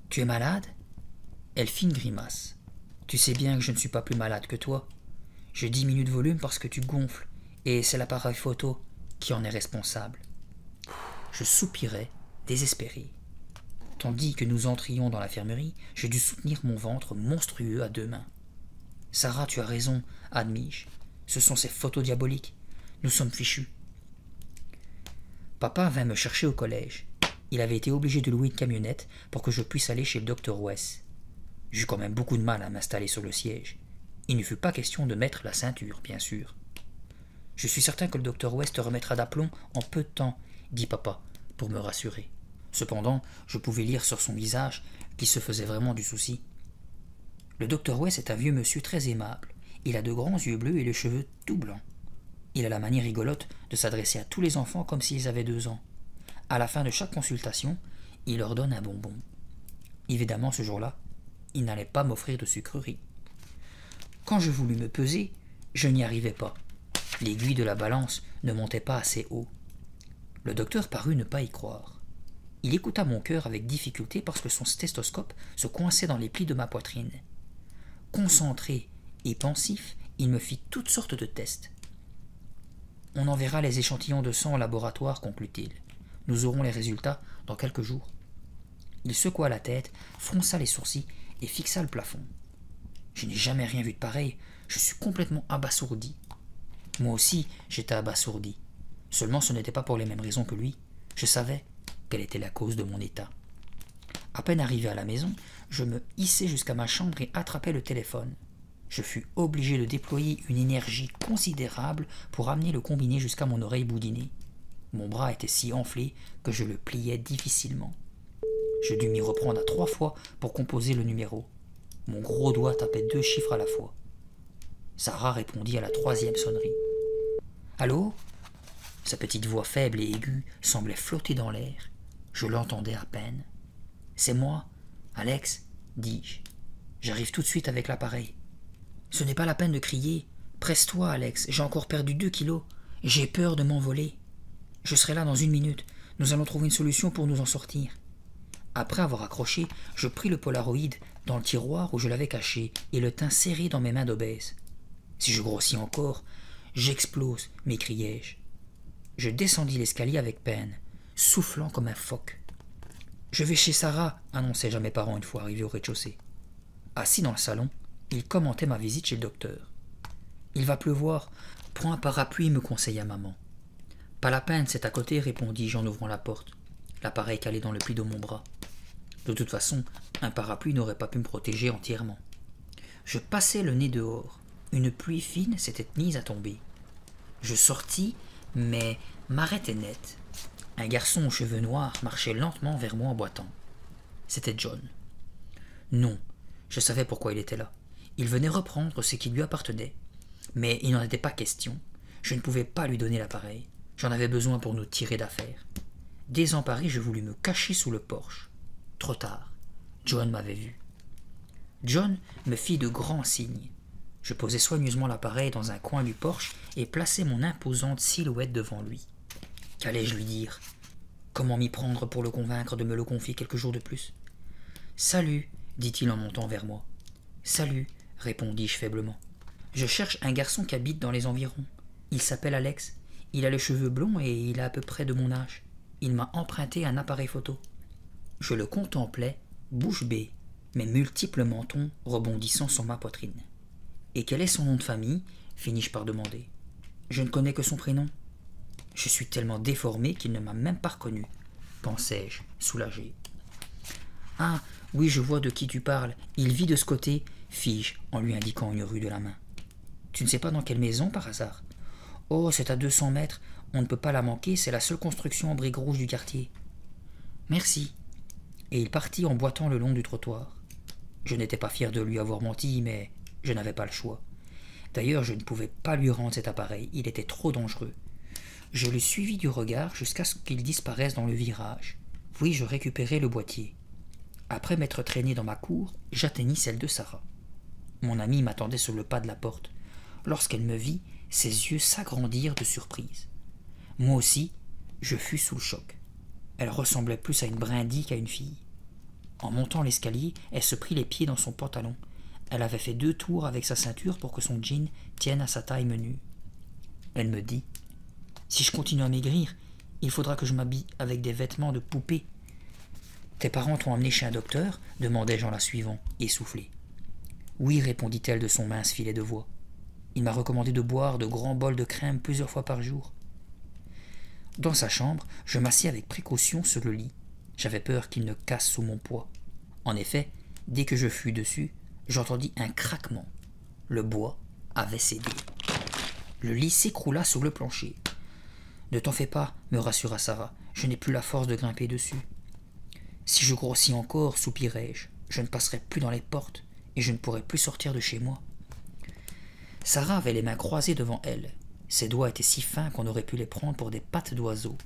Tu es malade? Elle fit une grimace. Tu sais bien que je ne suis pas plus malade que toi. Je diminue de volume parce que tu gonfles, et c'est l'appareil photo qui en est responsable. Je soupirais, désespéré. Tandis que nous entrions dans l'infirmerie, je dus soutenir mon ventre monstrueux à deux mains. Sarah, tu as raison, admis-je. Ce sont ces photos diaboliques. Nous sommes fichus. Papa vint me chercher au collège. Il avait été obligé de louer une camionnette pour que je puisse aller chez le docteur West. J'eus quand même beaucoup de mal à m'installer sur le siège. Il ne fut pas question de mettre la ceinture, bien sûr. « Je suis certain que le docteur West te remettra d'aplomb en peu de temps, » dit papa, pour me rassurer. Cependant, je pouvais lire sur son visage qu'il se faisait vraiment du souci. Le docteur West est un vieux monsieur très aimable. Il a de grands yeux bleus et les cheveux tout blancs. Il a la manière rigolote de s'adresser à tous les enfants comme s'ils avaient 2 ans. À la fin de chaque consultation, il leur donne un bonbon. Évidemment, ce jour-là, il n'allait pas m'offrir de sucreries. Quand je voulus me peser, je n'y arrivais pas. L'aiguille de la balance ne montait pas assez haut. Le docteur parut ne pas y croire. Il écouta mon cœur avec difficulté parce que son stéthoscope se coinçait dans les plis de ma poitrine. Concentré et pensif, il me fit toutes sortes de tests. « On enverra les échantillons de sang au laboratoire, conclut-il. Nous aurons les résultats dans quelques jours. » Il secoua la tête, fronça les sourcils et fixa le plafond. Je n'ai jamais rien vu de pareil, je suis complètement abasourdi. Moi aussi, j'étais abasourdi. Seulement ce n'était pas pour les mêmes raisons que lui. Je savais quelle était la cause de mon état. À peine arrivé à la maison, je me hissai jusqu'à ma chambre et attrapai le téléphone. Je fus obligé de déployer une énergie considérable pour amener le combiné jusqu'à mon oreille boudinée. Mon bras était si enflé que je le pliais difficilement. Je dus m'y reprendre à 3 fois pour composer le numéro. Mon gros doigt tapait 2 chiffres à la fois. Sarah répondit à la 3e sonnerie. Allô ?» Sa petite voix faible et aiguë semblait flotter dans l'air. Je l'entendais à peine. « C'est moi, Alex, dis-je. J'arrive tout de suite avec l'appareil. »« Ce n'est pas la peine de crier. Presse-toi, Alex, j'ai encore perdu 2 kilos. J'ai peur de m'envoler. Je serai là dans 1 minute. Nous allons trouver une solution pour nous en sortir. » Après avoir accroché, je pris le Polaroid dans le tiroir où je l'avais caché et le tins serré dans mes mains d'obèse. « Si je grossis encore, j'explose, m'écriai-je. Je descendis l'escalier avec peine, soufflant comme un phoque. « Je vais chez Sarah, » annonçai-je à mes parents une fois arrivé au rez-de-chaussée. Assis dans le salon, ils commentaient ma visite chez le docteur. « Il va pleuvoir, prends un parapluie, » me conseilla maman. « Pas la peine, c'est à côté, » répondis-je en ouvrant la porte, l'appareil calé dans le pli de mon bras. De toute façon, un parapluie n'aurait pas pu me protéger entièrement. Je passai le nez dehors. Une pluie fine s'était mise à tomber. Je sortis, mais m'arrêtai net. Un garçon aux cheveux noirs marchait lentement vers moi en boitant. C'était John. Non, je savais pourquoi il était là. Il venait reprendre ce qui lui appartenait. Mais il n'en était pas question. Je ne pouvais pas lui donner l'appareil. J'en avais besoin pour nous tirer d'affaire. Désemparé, je voulus me cacher sous le porche. Trop tard. John m'avait vu. John me fit de grands signes. Je posai soigneusement l'appareil dans un coin du porche et plaçai mon imposante silhouette devant lui. Qu'allais-je lui dire? Comment m'y prendre pour le convaincre de me le confier quelques jours de plus? « Salut, dit-il en montant vers moi. « Salut, répondis-je faiblement. Je cherche un garçon qui habite dans les environs. Il s'appelle Alex. Il a les cheveux blonds et il a à peu près de mon âge. Il m'a emprunté un appareil photo. » Je le contemplais, bouche bée, mes multiples mentons rebondissant sur ma poitrine. « Et quel est son nom de famille ?» finis-je par demander. « Je ne connais que son prénom. »« Je suis tellement déformé qu'il ne m'a même pas reconnu, » pensai-je, soulagé. « Ah, oui, je vois de qui tu parles. Il vit de ce côté, » fis-je en lui indiquant une rue de la main. « Tu ne sais pas dans quelle maison, par hasard? »« Oh, c'est à 200 mètres. On ne peut pas la manquer, c'est la seule construction en briques rouges du quartier. »« Merci. » Et il partit en boitant le long du trottoir. Je n'étais pas fier de lui avoir menti, mais je n'avais pas le choix. D'ailleurs, je ne pouvais pas lui rendre cet appareil, il était trop dangereux. Je le suivis du regard jusqu'à ce qu'il disparaisse dans le virage. Puis je récupérai le boîtier. Après m'être traîné dans ma cour, j'atteignis celle de Sarah. Mon amie m'attendait sur le pas de la porte. Lorsqu'elle me vit, ses yeux s'agrandirent de surprise. Moi aussi, je fus sous le choc. Elle ressemblait plus à une brindille qu'à une fille. En montant l'escalier, elle se prit les pieds dans son pantalon. Elle avait fait 2 tours avec sa ceinture pour que son jean tienne à sa taille menue. Elle me dit « Si je continue à maigrir, il faudra que je m'habille avec des vêtements de poupée. »« Tes parents t'ont amené chez un docteur ?» demandai-je en la suivant, essoufflé. « Oui, répondit-elle de son mince filet de voix. Il m'a recommandé de boire de grands bols de crème plusieurs fois par jour. » Dans sa chambre, je m'assis avec précaution sur le lit. J'avais peur qu'il ne casse sous mon poids. En effet, dès que je fus dessus, j'entendis un craquement. Le bois avait cédé. Le lit s'écroula sur le plancher. « Ne t'en fais pas, » me rassura Sarah, « je n'ai plus la force de grimper dessus. »« Si je grossis encore, soupirai-je, je ne passerai plus dans les portes et je ne pourrai plus sortir de chez moi. » Sarah avait les mains croisées devant elle. Ses doigts étaient si fins qu'on aurait pu les prendre pour des pattes d'oiseau.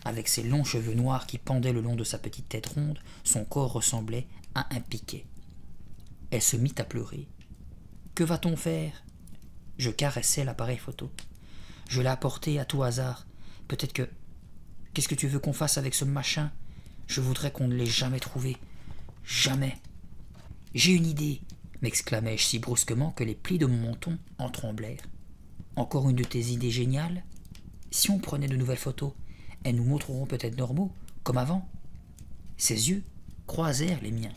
Avec ses longs cheveux noirs qui pendaient le long de sa petite tête ronde, son corps ressemblait à un piquet. Elle se mit à pleurer. « Que va-t-on faire ?» Je caressais l'appareil photo. « Je l'ai apporté à tout hasard. Peut-être que... Qu'est-ce que tu veux qu'on fasse avec ce machin? Je voudrais qu'on ne l'ait jamais trouvé. Jamais. »« J'ai une idée !» m'exclamai-je si brusquement que les plis de mon menton en tremblèrent. « Encore une de tes idées géniales? Si on prenait de nouvelles photos, elles nous montreront peut-être normaux, comme avant. » Ses yeux croisèrent les miens.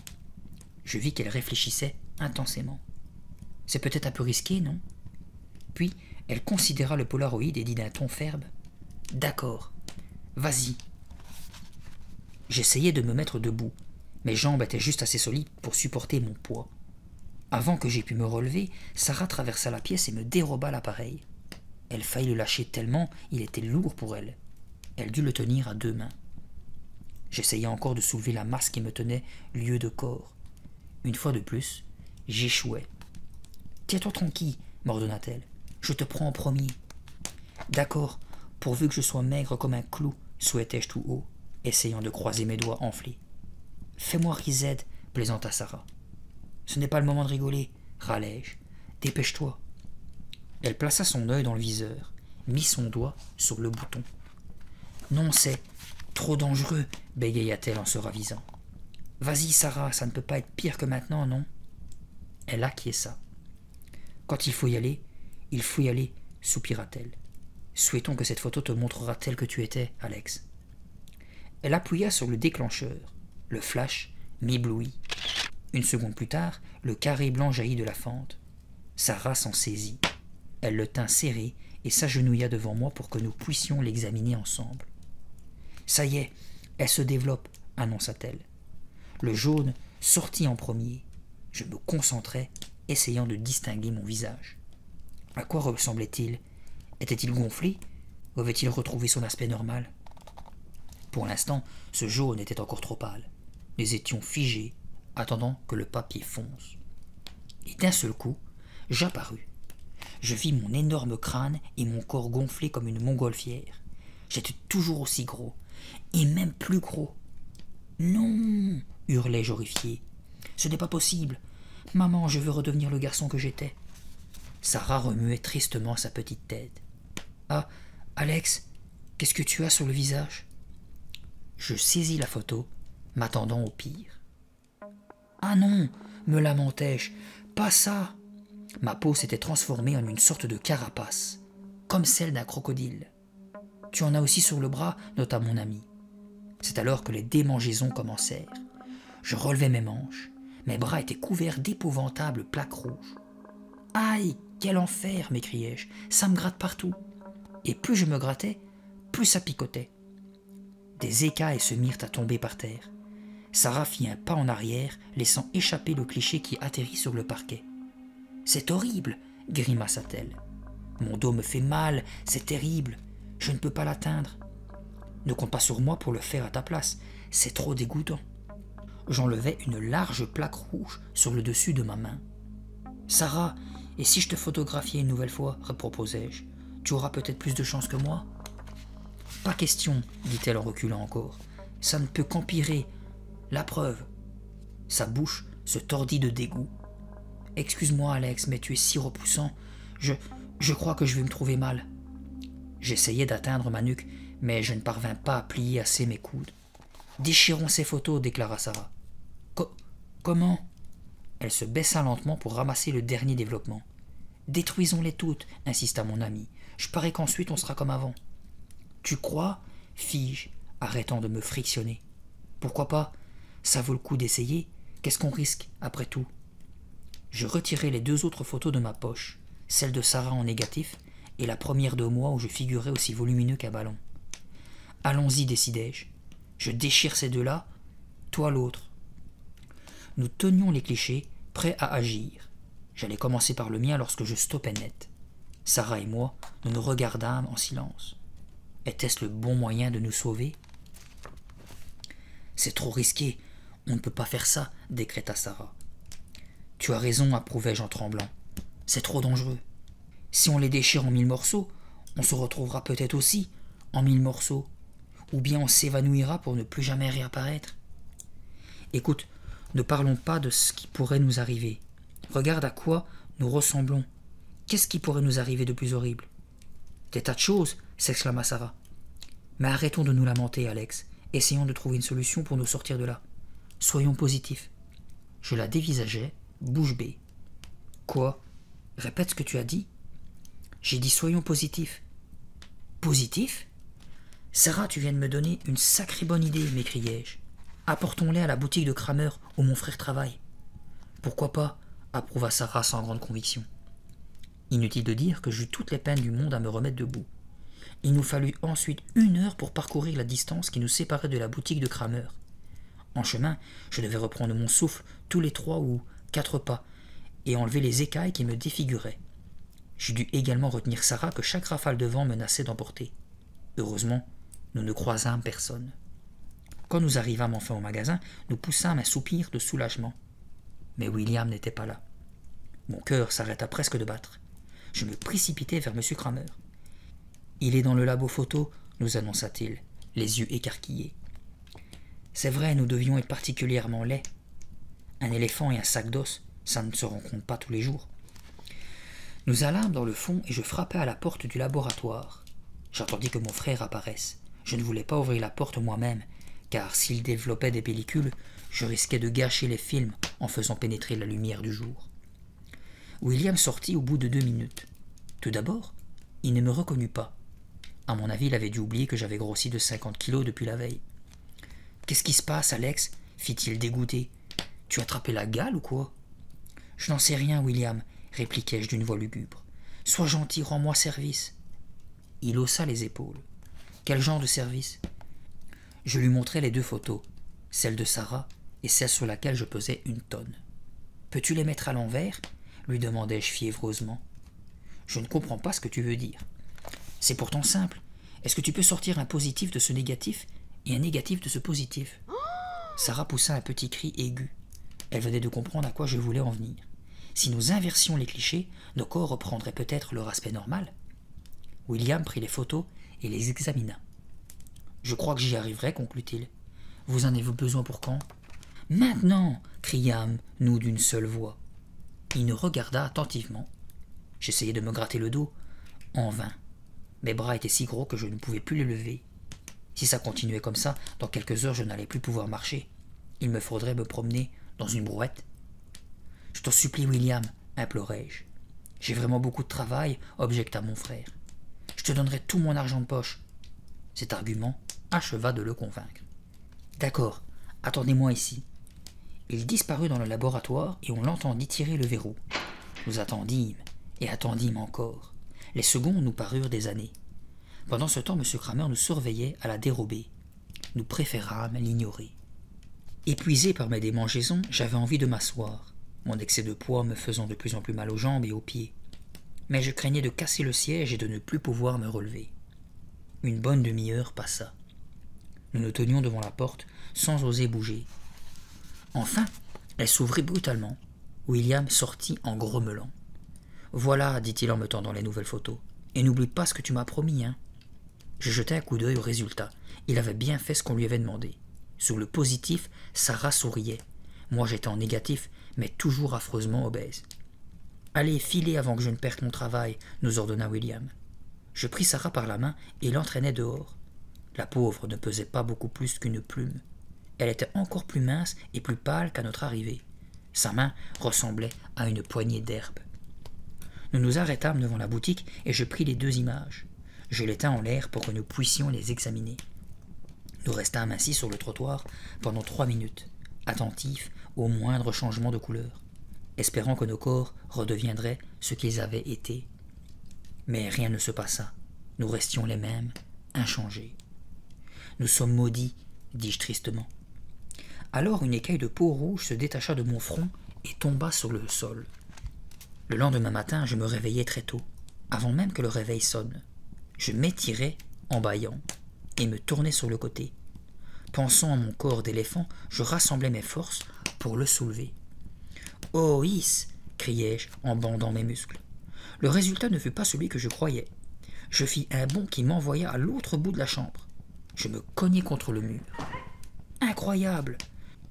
Je vis qu'elle réfléchissait intensément. « C'est peut-être un peu risqué, non ?» Puis elle considéra le Polaroid et dit d'un ton ferme. « D'accord, vas-y. » J'essayais de me mettre debout. Mes jambes étaient juste assez solides pour supporter mon poids. Avant que j'aie pu me relever, Sarah traversa la pièce et me déroba l'appareil. Elle faillit le lâcher tellement il était lourd pour elle. Elle dut le tenir à 2 mains. J'essayais encore de soulever la masse qui me tenait lieu de corps. Une fois de plus, j'échouais. « Tiens-toi tranquille, m'ordonna-t-elle. Je te prends en premier. » D'accord, pourvu que je sois maigre comme un clou, souhaitai-je tout haut, essayant de croiser mes doigts enflés. Fais-moi risette, plaisanta Sarah. Ce n'est pas le moment de rigoler, râlai-je. Dépêche-toi. Elle plaça son œil dans le viseur, mit son doigt sur le bouton. Non, c'est trop dangereux, bégaya-t-elle en se ravisant. Vas-y, Sarah, ça ne peut pas être pire que maintenant, non? Elle acquiesça. Quand il faut y aller, soupira-t-elle. Souhaitons que cette photo te montrera tel que tu étais, Alex. Elle appuya sur le déclencheur. Le flash m'éblouit. Une seconde plus tard, le carré blanc jaillit de la fente. Sarah s'en saisit. Elle le tint serré et s'agenouilla devant moi pour que nous puissions l'examiner ensemble. Ça y est, elle se développe, annonça-t-elle. Le jaune sortit en premier. Je me concentrai, essayant de distinguer mon visage. À quoi ressemblait-il? Était-il gonflé ou avait-il retrouvé son aspect normal? Pour l'instant, ce jaune était encore trop pâle. Nous étions figés, attendant que le papier fonce. Et d'un seul coup, j'apparus. Je vis mon énorme crâne et mon corps gonflé comme une montgolfière. J'étais toujours aussi gros, et même plus gros. Non, hurlai-je horrifié. Ce n'est pas possible. Maman, je veux redevenir le garçon que j'étais. Sarah remuait tristement sa petite tête. Ah, Alex, qu'est-ce que tu as sur le visage? Je saisis la photo, m'attendant au pire. Ah non, me lamentai-je, pas ça. Ma peau s'était transformée en une sorte de carapace, comme celle d'un crocodile. Tu en as aussi sur le bras, nota mon ami. C'est alors que les démangeaisons commencèrent. Je relevai mes manches, mes bras étaient couverts d'épouvantables plaques rouges. Aïe, quel enfer, m'écriai-je, ça me gratte partout. Et plus je me grattais, plus ça picotait. Des écailles se mirent à tomber par terre. Sarah fit un pas en arrière, laissant échapper le cliché qui atterrit sur le parquet. « C'est horrible !» grimaça-t-elle. « Mon dos me fait mal, c'est terrible. Je ne peux pas l'atteindre. Ne compte pas sur moi pour le faire à ta place, c'est trop dégoûtant. » J'enlevai une large plaque rouge sur le dessus de ma main. « Sarah, et si je te photographiais une nouvelle fois ?» proposai-je. « Tu auras peut-être plus de chance que moi. » « Pas question, dit-elle en reculant encore. Ça ne peut qu'empirer. La preuve. » Sa bouche se tordit de dégoût. « Excuse-moi, Alex, mais tu es si repoussant. Je crois que je vais me trouver mal. » J'essayai d'atteindre ma nuque, mais je ne parvins pas à plier assez mes coudes. « Déchirons ces photos, déclara Sarah. Comment ?» Elle se baissa lentement pour ramasser le dernier développement. « Détruisons-les toutes, insista mon ami. Je parie qu'ensuite on sera comme avant. » Tu crois? Fis-je, arrêtant de me frictionner. Pourquoi pas? Ça vaut le coup d'essayer. Qu'est-ce qu'on risque, après tout? Je retirai les deux autres photos de ma poche, celle de Sarah en négatif et la première de moi où je figurais aussi volumineux qu'un ballon. Allons-y, décidai-je. Je déchire ces deux-là, toi l'autre. Nous tenions les clichés, prêts à agir. J'allais commencer par le mien lorsque je stoppai net. Sarah et moi, nous nous regardâmes en silence. Était-ce le bon moyen de nous sauver? C'est trop risqué, on ne peut pas faire ça, décréta Sarah. Tu as raison, approuvai-je en tremblant. C'est trop dangereux. Si on les déchire en 1000 morceaux, on se retrouvera peut-être aussi en 1000 morceaux, ou bien on s'évanouira pour ne plus jamais réapparaître. Écoute, ne parlons pas de ce qui pourrait nous arriver. Regarde à quoi nous ressemblons. Qu'est-ce qui pourrait nous arriver de plus horrible? Des tas de choses, s'exclama Sarah. Mais arrêtons de nous lamenter, Alex. Essayons de trouver une solution pour nous sortir de là. Soyons positifs. Je la dévisageai, bouche bée. Quoi? Répète ce que tu as dit. J'ai dit soyons positifs. Positifs? Sarah, tu viens de me donner une sacrée bonne idée, m'écriai-je. Apportons-les à la boutique de Kramer où mon frère travaille. Pourquoi pas? Approuva Sarah sans grande conviction. Inutile de dire que j'eus toutes les peines du monde à me remettre debout. Il nous fallut ensuite 1 heure pour parcourir la distance qui nous séparait de la boutique de Kramer. En chemin, je devais reprendre mon souffle tous les 3 ou 4 pas et enlever les écailles qui me défiguraient. J'ai dû également retenir Sarah que chaque rafale de vent menaçait d'emporter. Heureusement, nous ne croisâmes personne. Quand nous arrivâmes enfin au magasin, nous poussâmes un soupir de soulagement. Mais William n'était pas là. Mon cœur s'arrêta presque de battre. Je me précipitai vers M. Kramer. Il est dans le labo photo, nous annonça-t-il, les yeux écarquillés. C'est vrai, nous devions être particulièrement laids. Un éléphant et un sac d'os, ça ne se rencontre pas tous les jours. Nous allâmes dans le fond et je frappai à la porte du laboratoire. J'attendis que mon frère apparaisse. Je ne voulais pas ouvrir la porte moi-même, car s'il développait des pellicules, je risquais de gâcher les films en faisant pénétrer la lumière du jour. William sortit au bout de 2 minutes. Tout d'abord, il ne me reconnut pas. À mon avis, il avait dû oublier que j'avais grossi de 50 kilos depuis la veille. « Qu'est-ce qui se passe, Alex » fit-il dégoûté. « Tu as attrapé la gale ou quoi ?»« Je n'en sais rien, William, » répliquai-je d'une voix lugubre. « Sois gentil, rends-moi service. » Il haussa les épaules. « Quel genre de service ?» Je lui montrai les 2 photos, celle de Sarah et celle sur laquelle je pesais 1 tonne. « Peux-tu les mettre à l'envers » lui demandai-je fiévreusement. « Je ne comprends pas ce que tu veux dire. »« C'est pourtant simple. Est-ce que tu peux sortir un positif de ce négatif et un négatif de ce positif ?» Sarah poussa un petit cri aigu. Elle venait de comprendre à quoi je voulais en venir. Si nous inversions les clichés, nos corps reprendraient peut-être leur aspect normal. William prit les photos et les examina. « Je crois que j'y arriverai, conclut-il. Vous en avez besoin pour quand ?»« Maintenant » criâmes-nous d'une seule voix. Il nous regarda attentivement. J'essayai de me gratter le dos. En vain. Mes bras étaient si gros que je ne pouvais plus les lever. Si ça continuait comme ça, dans quelques heures je n'allais plus pouvoir marcher. Il me faudrait me promener dans une brouette. « Je t'en supplie, William, implorai-je. J'ai vraiment beaucoup de travail, objecta mon frère. Je te donnerai tout mon argent de poche. Cet argument acheva de le convaincre. D'accord, attendez-moi ici. Il disparut dans le laboratoire et on l'entendit tirer le verrou. Nous attendîmes et attendîmes encore. Les secondes nous parurent des années. Pendant ce temps, M. Kramer nous surveillait à la dérobée. Nous préférâmes l'ignorer. Épuisé par mes démangeaisons, j'avais envie de m'asseoir, mon excès de poids me faisant de plus en plus mal aux jambes et aux pieds. Mais je craignais de casser le siège et de ne plus pouvoir me relever. Une bonne demi-heure passa. Nous nous tenions devant la porte, sans oser bouger. Enfin, elle s'ouvrit brutalement. William sortit en grommelant. « Voilà, dit-il en me tendant les nouvelles photos. Et n'oublie pas ce que tu m'as promis, hein. » Je jetai un coup d'œil au résultat. Il avait bien fait ce qu'on lui avait demandé. Sur le positif, Sarah souriait. Moi, j'étais en négatif, mais toujours affreusement obèse. « Allez, filez avant que je ne perde mon travail, » nous ordonna William. Je pris Sarah par la main et l'entraînai dehors. La pauvre ne pesait pas beaucoup plus qu'une plume. Elle était encore plus mince et plus pâle qu'à notre arrivée. Sa main ressemblait à une poignée d'herbe. Nous nous arrêtâmes devant la boutique et je pris les 2 images. Je les tins en l'air pour que nous puissions les examiner. Nous restâmes ainsi sur le trottoir pendant 3 minutes, attentifs au moindre changement de couleur, espérant que nos corps redeviendraient ce qu'ils avaient été. Mais rien ne se passa. Nous restions les mêmes, inchangés. « Nous sommes maudits, » dis-je tristement. Alors une écaille de peau rouge se détacha de mon front et tomba sur le sol. Le lendemain matin, je me réveillai très tôt, avant même que le réveil sonne. Je m'étirai en bâillant et me tournai sur le côté. Pensant à mon corps d'éléphant, je rassemblai mes forces pour le soulever. « Oh, Is !» criai-je en bandant mes muscles. Le résultat ne fut pas celui que je croyais. Je fis un bond qui m'envoya à l'autre bout de la chambre. Je me cognai contre le mur. « Incroyable !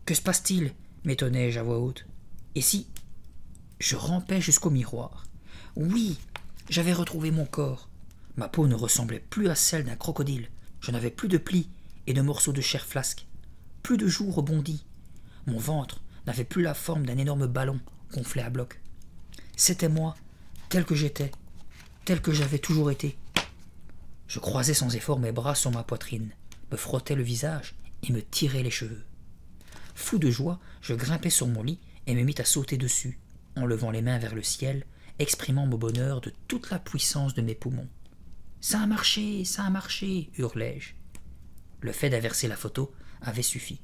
Que se passe-t-il » m'étonnai-je à voix haute. « Et si ?» Je rampais jusqu'au miroir. Oui, j'avais retrouvé mon corps. Ma peau ne ressemblait plus à celle d'un crocodile. Je n'avais plus de plis et de morceaux de chair flasque. Plus de joues rebondies. Mon ventre n'avait plus la forme d'un énorme ballon gonflé à bloc. C'était moi, tel que j'étais, tel que j'avais toujours été. Je croisais sans effort mes bras sur ma poitrine, me frottais le visage et me tirais les cheveux. Fou de joie, je grimpai sur mon lit et me mis à sauter dessus, en levant les mains vers le ciel, exprimant mon bonheur de toute la puissance de mes poumons. « Ça a marché, ça a marché !» hurlai-je. Le fait d'inverser la photo avait suffi.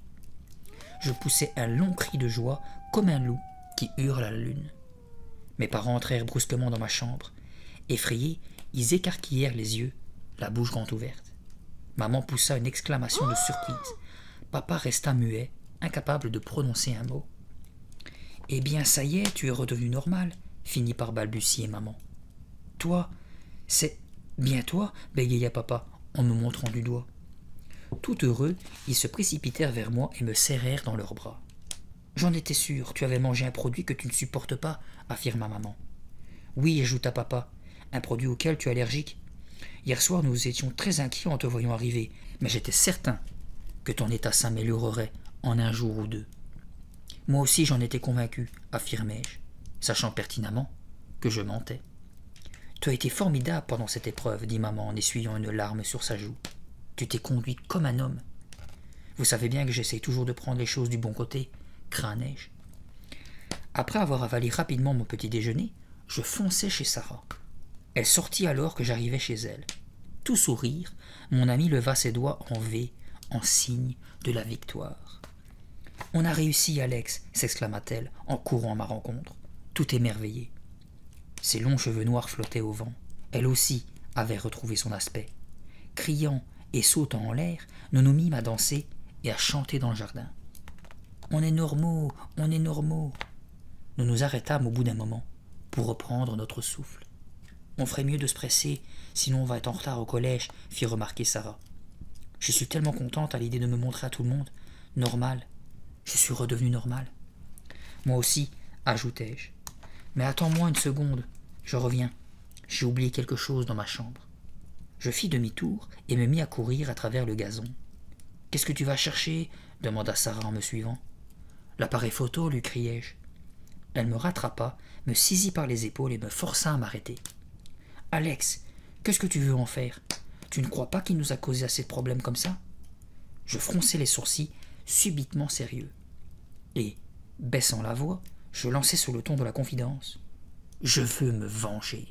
Je poussai un long cri de joie comme un loup qui hurle à la lune. Mes parents entrèrent brusquement dans ma chambre. Effrayés, ils écarquillèrent les yeux, la bouche grande ouverte. Maman poussa une exclamation de surprise. Papa resta muet, incapable de prononcer un mot. « Eh bien, ça y est, tu es redevenu normal, » finit par balbutier maman. « Toi, c'est Bien toi, bégaya papa, en me montrant du doigt. Tout heureux, ils se précipitèrent vers moi et me serrèrent dans leurs bras. J'en étais sûr, tu avais mangé un produit que tu ne supportes pas, affirma maman. Oui, ajouta papa, un produit auquel tu es allergique. Hier soir, nous étions très inquiets en te voyant arriver, mais j'étais certain que ton état s'améliorerait en un jour ou deux. Moi aussi j'en étais convaincu, affirmai-je, sachant pertinemment que je mentais. Tu as été formidable pendant cette épreuve, dit maman en essuyant une larme sur sa joue. Tu t'es conduit comme un homme. Vous savez bien que j'essaie toujours de prendre les choses du bon côté, crânai-je. Après avoir avalé rapidement mon petit déjeuner, je fonçai chez Sarah. Elle sortit alors que j'arrivais chez elle. Tout sourire, mon ami leva ses doigts en V, en signe de la victoire. « On a réussi, Alex !» s'exclama-t-elle en courant à ma rencontre, tout émerveillée. Ses longs cheveux noirs flottaient au vent. Elle aussi avait retrouvé son aspect. Criant et sautant en l'air, nous nous mîmes à danser et à chanter dans le jardin. « On est normaux, on est normaux !» Nous nous arrêtâmes au bout d'un moment pour reprendre notre souffle. « On ferait mieux de se presser, sinon on va être en retard au collège », fit remarquer Sarah. « Je suis tellement contente à l'idée de me montrer à tout le monde. Normal. Je suis redevenue normale. »« Moi aussi, » ajoutai-je. « Mais attends-moi une seconde. Je reviens. J'ai oublié quelque chose dans ma chambre. » Je fis demi-tour et me mis à courir à travers le gazon. « Qu'est-ce que tu vas chercher ?» demanda Sarah en me suivant. « L'appareil photo, lui criai-je. » Elle me rattrapa, me saisit par les épaules et me força à m'arrêter. « Alex, qu'est-ce que tu veux en faire? Tu ne crois pas qu'il nous a causé assez de problèmes comme ça ?» Je fronçai les sourcils, subitement sérieux. Et, baissant la voix, je lançai sur le ton de la confidence. « Je veux me venger. »«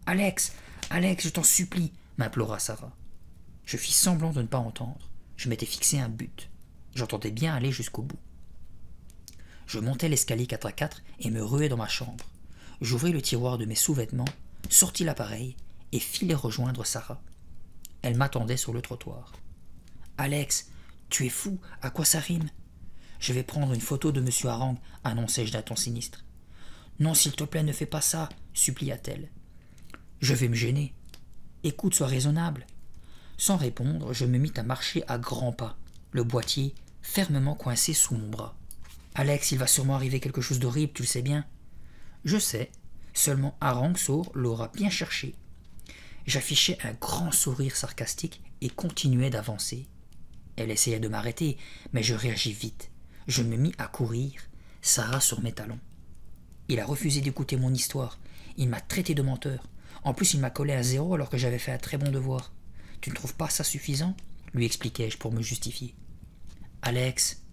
Alex, Alex, je t'en supplie, » m'implora Sarah. Je fis semblant de ne pas entendre. Je m'étais fixé un but. J'entendais bien aller jusqu'au bout. Je montai l'escalier 4x4 et me ruai dans ma chambre. J'ouvris le tiroir de mes sous-vêtements, sortis l'appareil et filai rejoindre Sarah. Elle m'attendait sur le trottoir. « Alex, tu es fou, à quoi ça rime ?»« Je vais prendre une photo de monsieur Harang, annonçai-je d'un ton sinistre. »« Non, s'il te plaît, ne fais pas ça, supplia-t-elle. »« Je vais me gêner. Écoute, sois raisonnable. » Sans répondre, je me mis à marcher à grands pas, le boîtier fermement coincé sous mon bras. « Alex, il va sûrement arriver quelque chose d'horrible, tu le sais bien. »« Je sais, seulement Harang Sour l'aura bien cherché. » J'affichai un grand sourire sarcastique et continuai d'avancer. Elle essayait de m'arrêter, mais je réagis vite. Je me mis à courir, Sarah sur mes talons. Il a refusé d'écouter mon histoire. Il m'a traité de menteur. En plus, il m'a collé à 0 alors que j'avais fait un très bon devoir. Tu ne trouves pas ça suffisant ? Lui expliquai-je pour me justifier. Alex,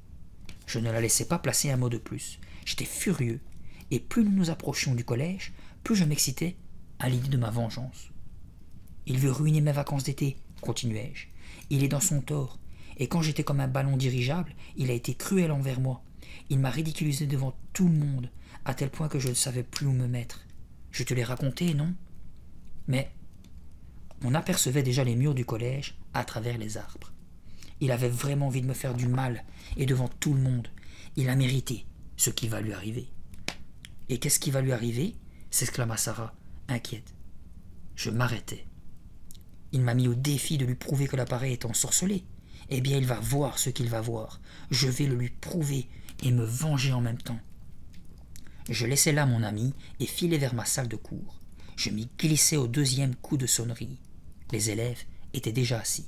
je ne la laissais pas placer un mot de plus. J'étais furieux, et plus nous nous approchions du collège, plus je m'excitais à l'idée de ma vengeance. Il veut ruiner mes vacances d'été, continuai-je. Il est dans son tort, et quand j'étais comme un ballon dirigeable, il a été cruel envers moi. Il m'a ridiculisé devant tout le monde, à tel point que je ne savais plus où me mettre. Je te l'ai raconté, non ? Mais on apercevait déjà les murs du collège à travers les arbres. Il avait vraiment envie de me faire du mal, et devant tout le monde. Il a mérité ce qui va lui arriver. « Et qu'est-ce qui va lui arriver ?» s'exclama Sarah, inquiète. Je m'arrêtai. Il m'a mis au défi de lui prouver que l'appareil est ensorcelé. Eh bien, il va voir ce qu'il va voir. Je vais le lui prouver et me venger en même temps. Je laissai là mon ami et filai vers ma salle de cours. Je m'y glissai au 2e coup de sonnerie. Les élèves étaient déjà assis.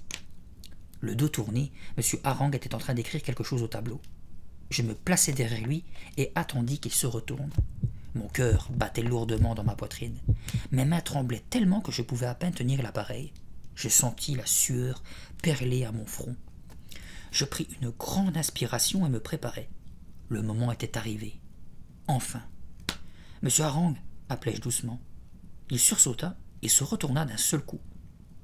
Le dos tourné, M. Harang était en train d'écrire quelque chose au tableau. Je me plaçai derrière lui et attendis qu'il se retourne. Mon cœur battait lourdement dans ma poitrine. Mes mains tremblaient tellement que je pouvais à peine tenir l'appareil. Je sentis la sueur perler à mon front. Je pris une grande inspiration et me préparai. Le moment était arrivé. Enfin. « Monsieur Harang » appelai-je doucement. Il sursauta et se retourna d'un seul coup,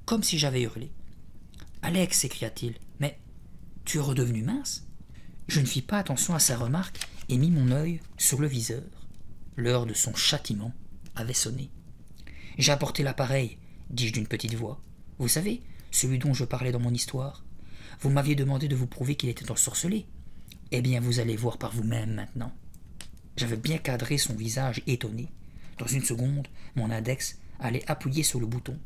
comme si j'avais hurlé. « Alex » s'écria-t-il, « mais tu es redevenu mince ?» Je ne fis pas attention à sa remarque et mis mon œil sur le viseur. L'heure de son châtiment avait sonné. « J'ai apporté l'appareil, dis-je d'une petite voix. Vous savez, celui dont je parlais dans mon histoire. Vous m'aviez demandé de vous prouver qu'il était ensorcelé. Eh bien, vous allez voir par vous-même maintenant. » J'avais bien cadré son visage étonné. Dans une seconde, mon index allait appuyer sur le bouton.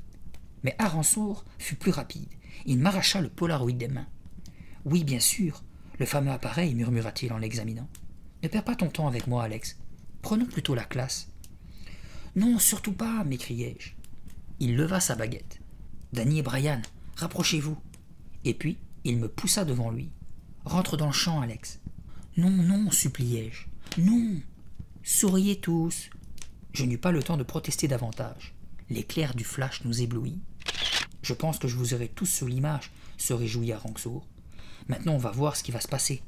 Mais Aransour fut plus rapide. Il m'arracha le Polaroid des mains. « Oui, bien sûr, le fameux appareil, murmura-t-il en l'examinant. Ne perds pas ton temps avec moi, Alex. Prenons plutôt la classe. Non, surtout pas, m'écriai-je. Il leva sa baguette. Danny et Brian, rapprochez-vous. Et puis, il me poussa devant lui. Rentre dans le champ, Alex. Non, non, suppliai-je. Non. Souriez tous. Je n'eus pas le temps de protester davantage. L'éclair du flash nous éblouit. Je pense que je vous aurai tous sur l'image, se réjouit Aransour. Maintenant, on va voir ce qui va se passer.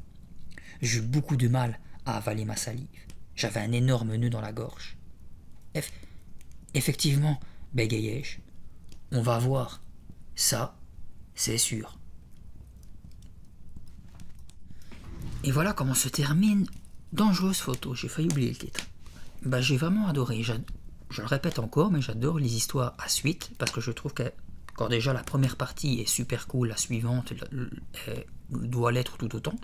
J'eus beaucoup de mal à avaler ma salive. J'avais un énorme nœud dans la gorge. Effectivement, bégayai-je. On va voir. Ça, c'est sûr. Et voilà comment se termine Dangereuse photo. J'ai failli oublier le titre. J'ai vraiment adoré. Je le répète encore, mais j'adore les histoires à suite, parce que je trouve que quand déjà la première partie est super cool, la suivante doit l'être tout autant.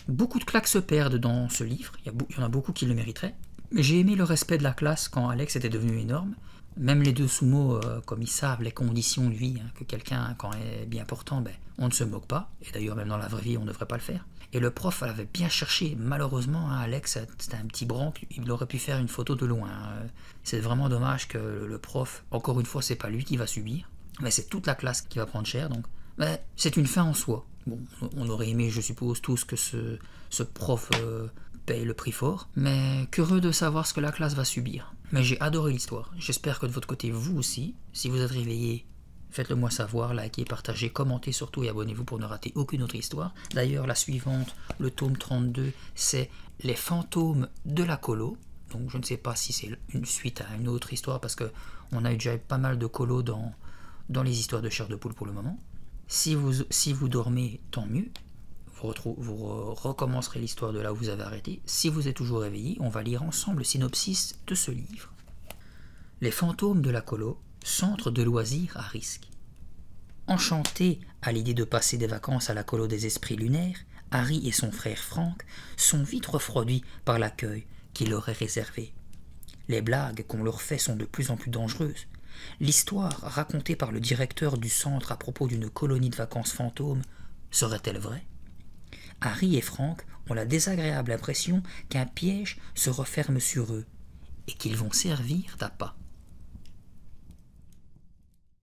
Beaucoup de claques se perdent dans ce livre, il y en a beaucoup qui le mériteraient. Mais j'ai aimé le respect de la classe quand Alex était devenu énorme. Même les deux sumo, comme ils savent les conditions de vie, que quelqu'un, quand est bien portant, on ne se moque pas. Et d'ailleurs, même dans la vraie vie, on ne devrait pas le faire. Et le prof avait bien cherché. Malheureusement, Alex, c'était un petit branque, il aurait pu faire une photo de loin. C'est vraiment dommage que le prof, encore une fois, c'est pas lui qui va subir, mais c'est toute la classe qui va prendre cher. Donc, c'est une fin en soi. Bon, on aurait aimé, je suppose, tous que ce prof paye le prix fort, mais curieux de savoir ce que la classe va subir. Mais j'ai adoré l'histoire. J'espère que de votre côté, vous aussi, si vous êtes réveillés, faites-le moi savoir, likez, partagez, commentez surtout et abonnez-vous pour ne rater aucune autre histoire. D'ailleurs, la suivante, le tome 32, c'est Les fantômes de la colo. Donc je ne sais pas si c'est une suite à une autre histoire, parce qu'on a eu déjà pas mal de colos dans les histoires de chair de poule pour le moment. Si vous dormez, tant mieux. Vous recommencerez l'histoire de là où vous avez arrêté. Si vous êtes toujours réveillé, on va lire ensemble le synopsis de ce livre. Les fantômes de la colo, centre de loisirs à risque. Enchantés à l'idée de passer des vacances à la colo des esprits lunaires, Harry et son frère Frank sont vite refroidis par l'accueil qu'il leur est réservé. Les blagues qu'on leur fait sont de plus en plus dangereuses. L'histoire racontée par le directeur du centre à propos d'une colonie de vacances fantômes serait-elle vraie ? Harry et Frank ont la désagréable impression qu'un piège se referme sur eux et qu'ils vont servir d'appât.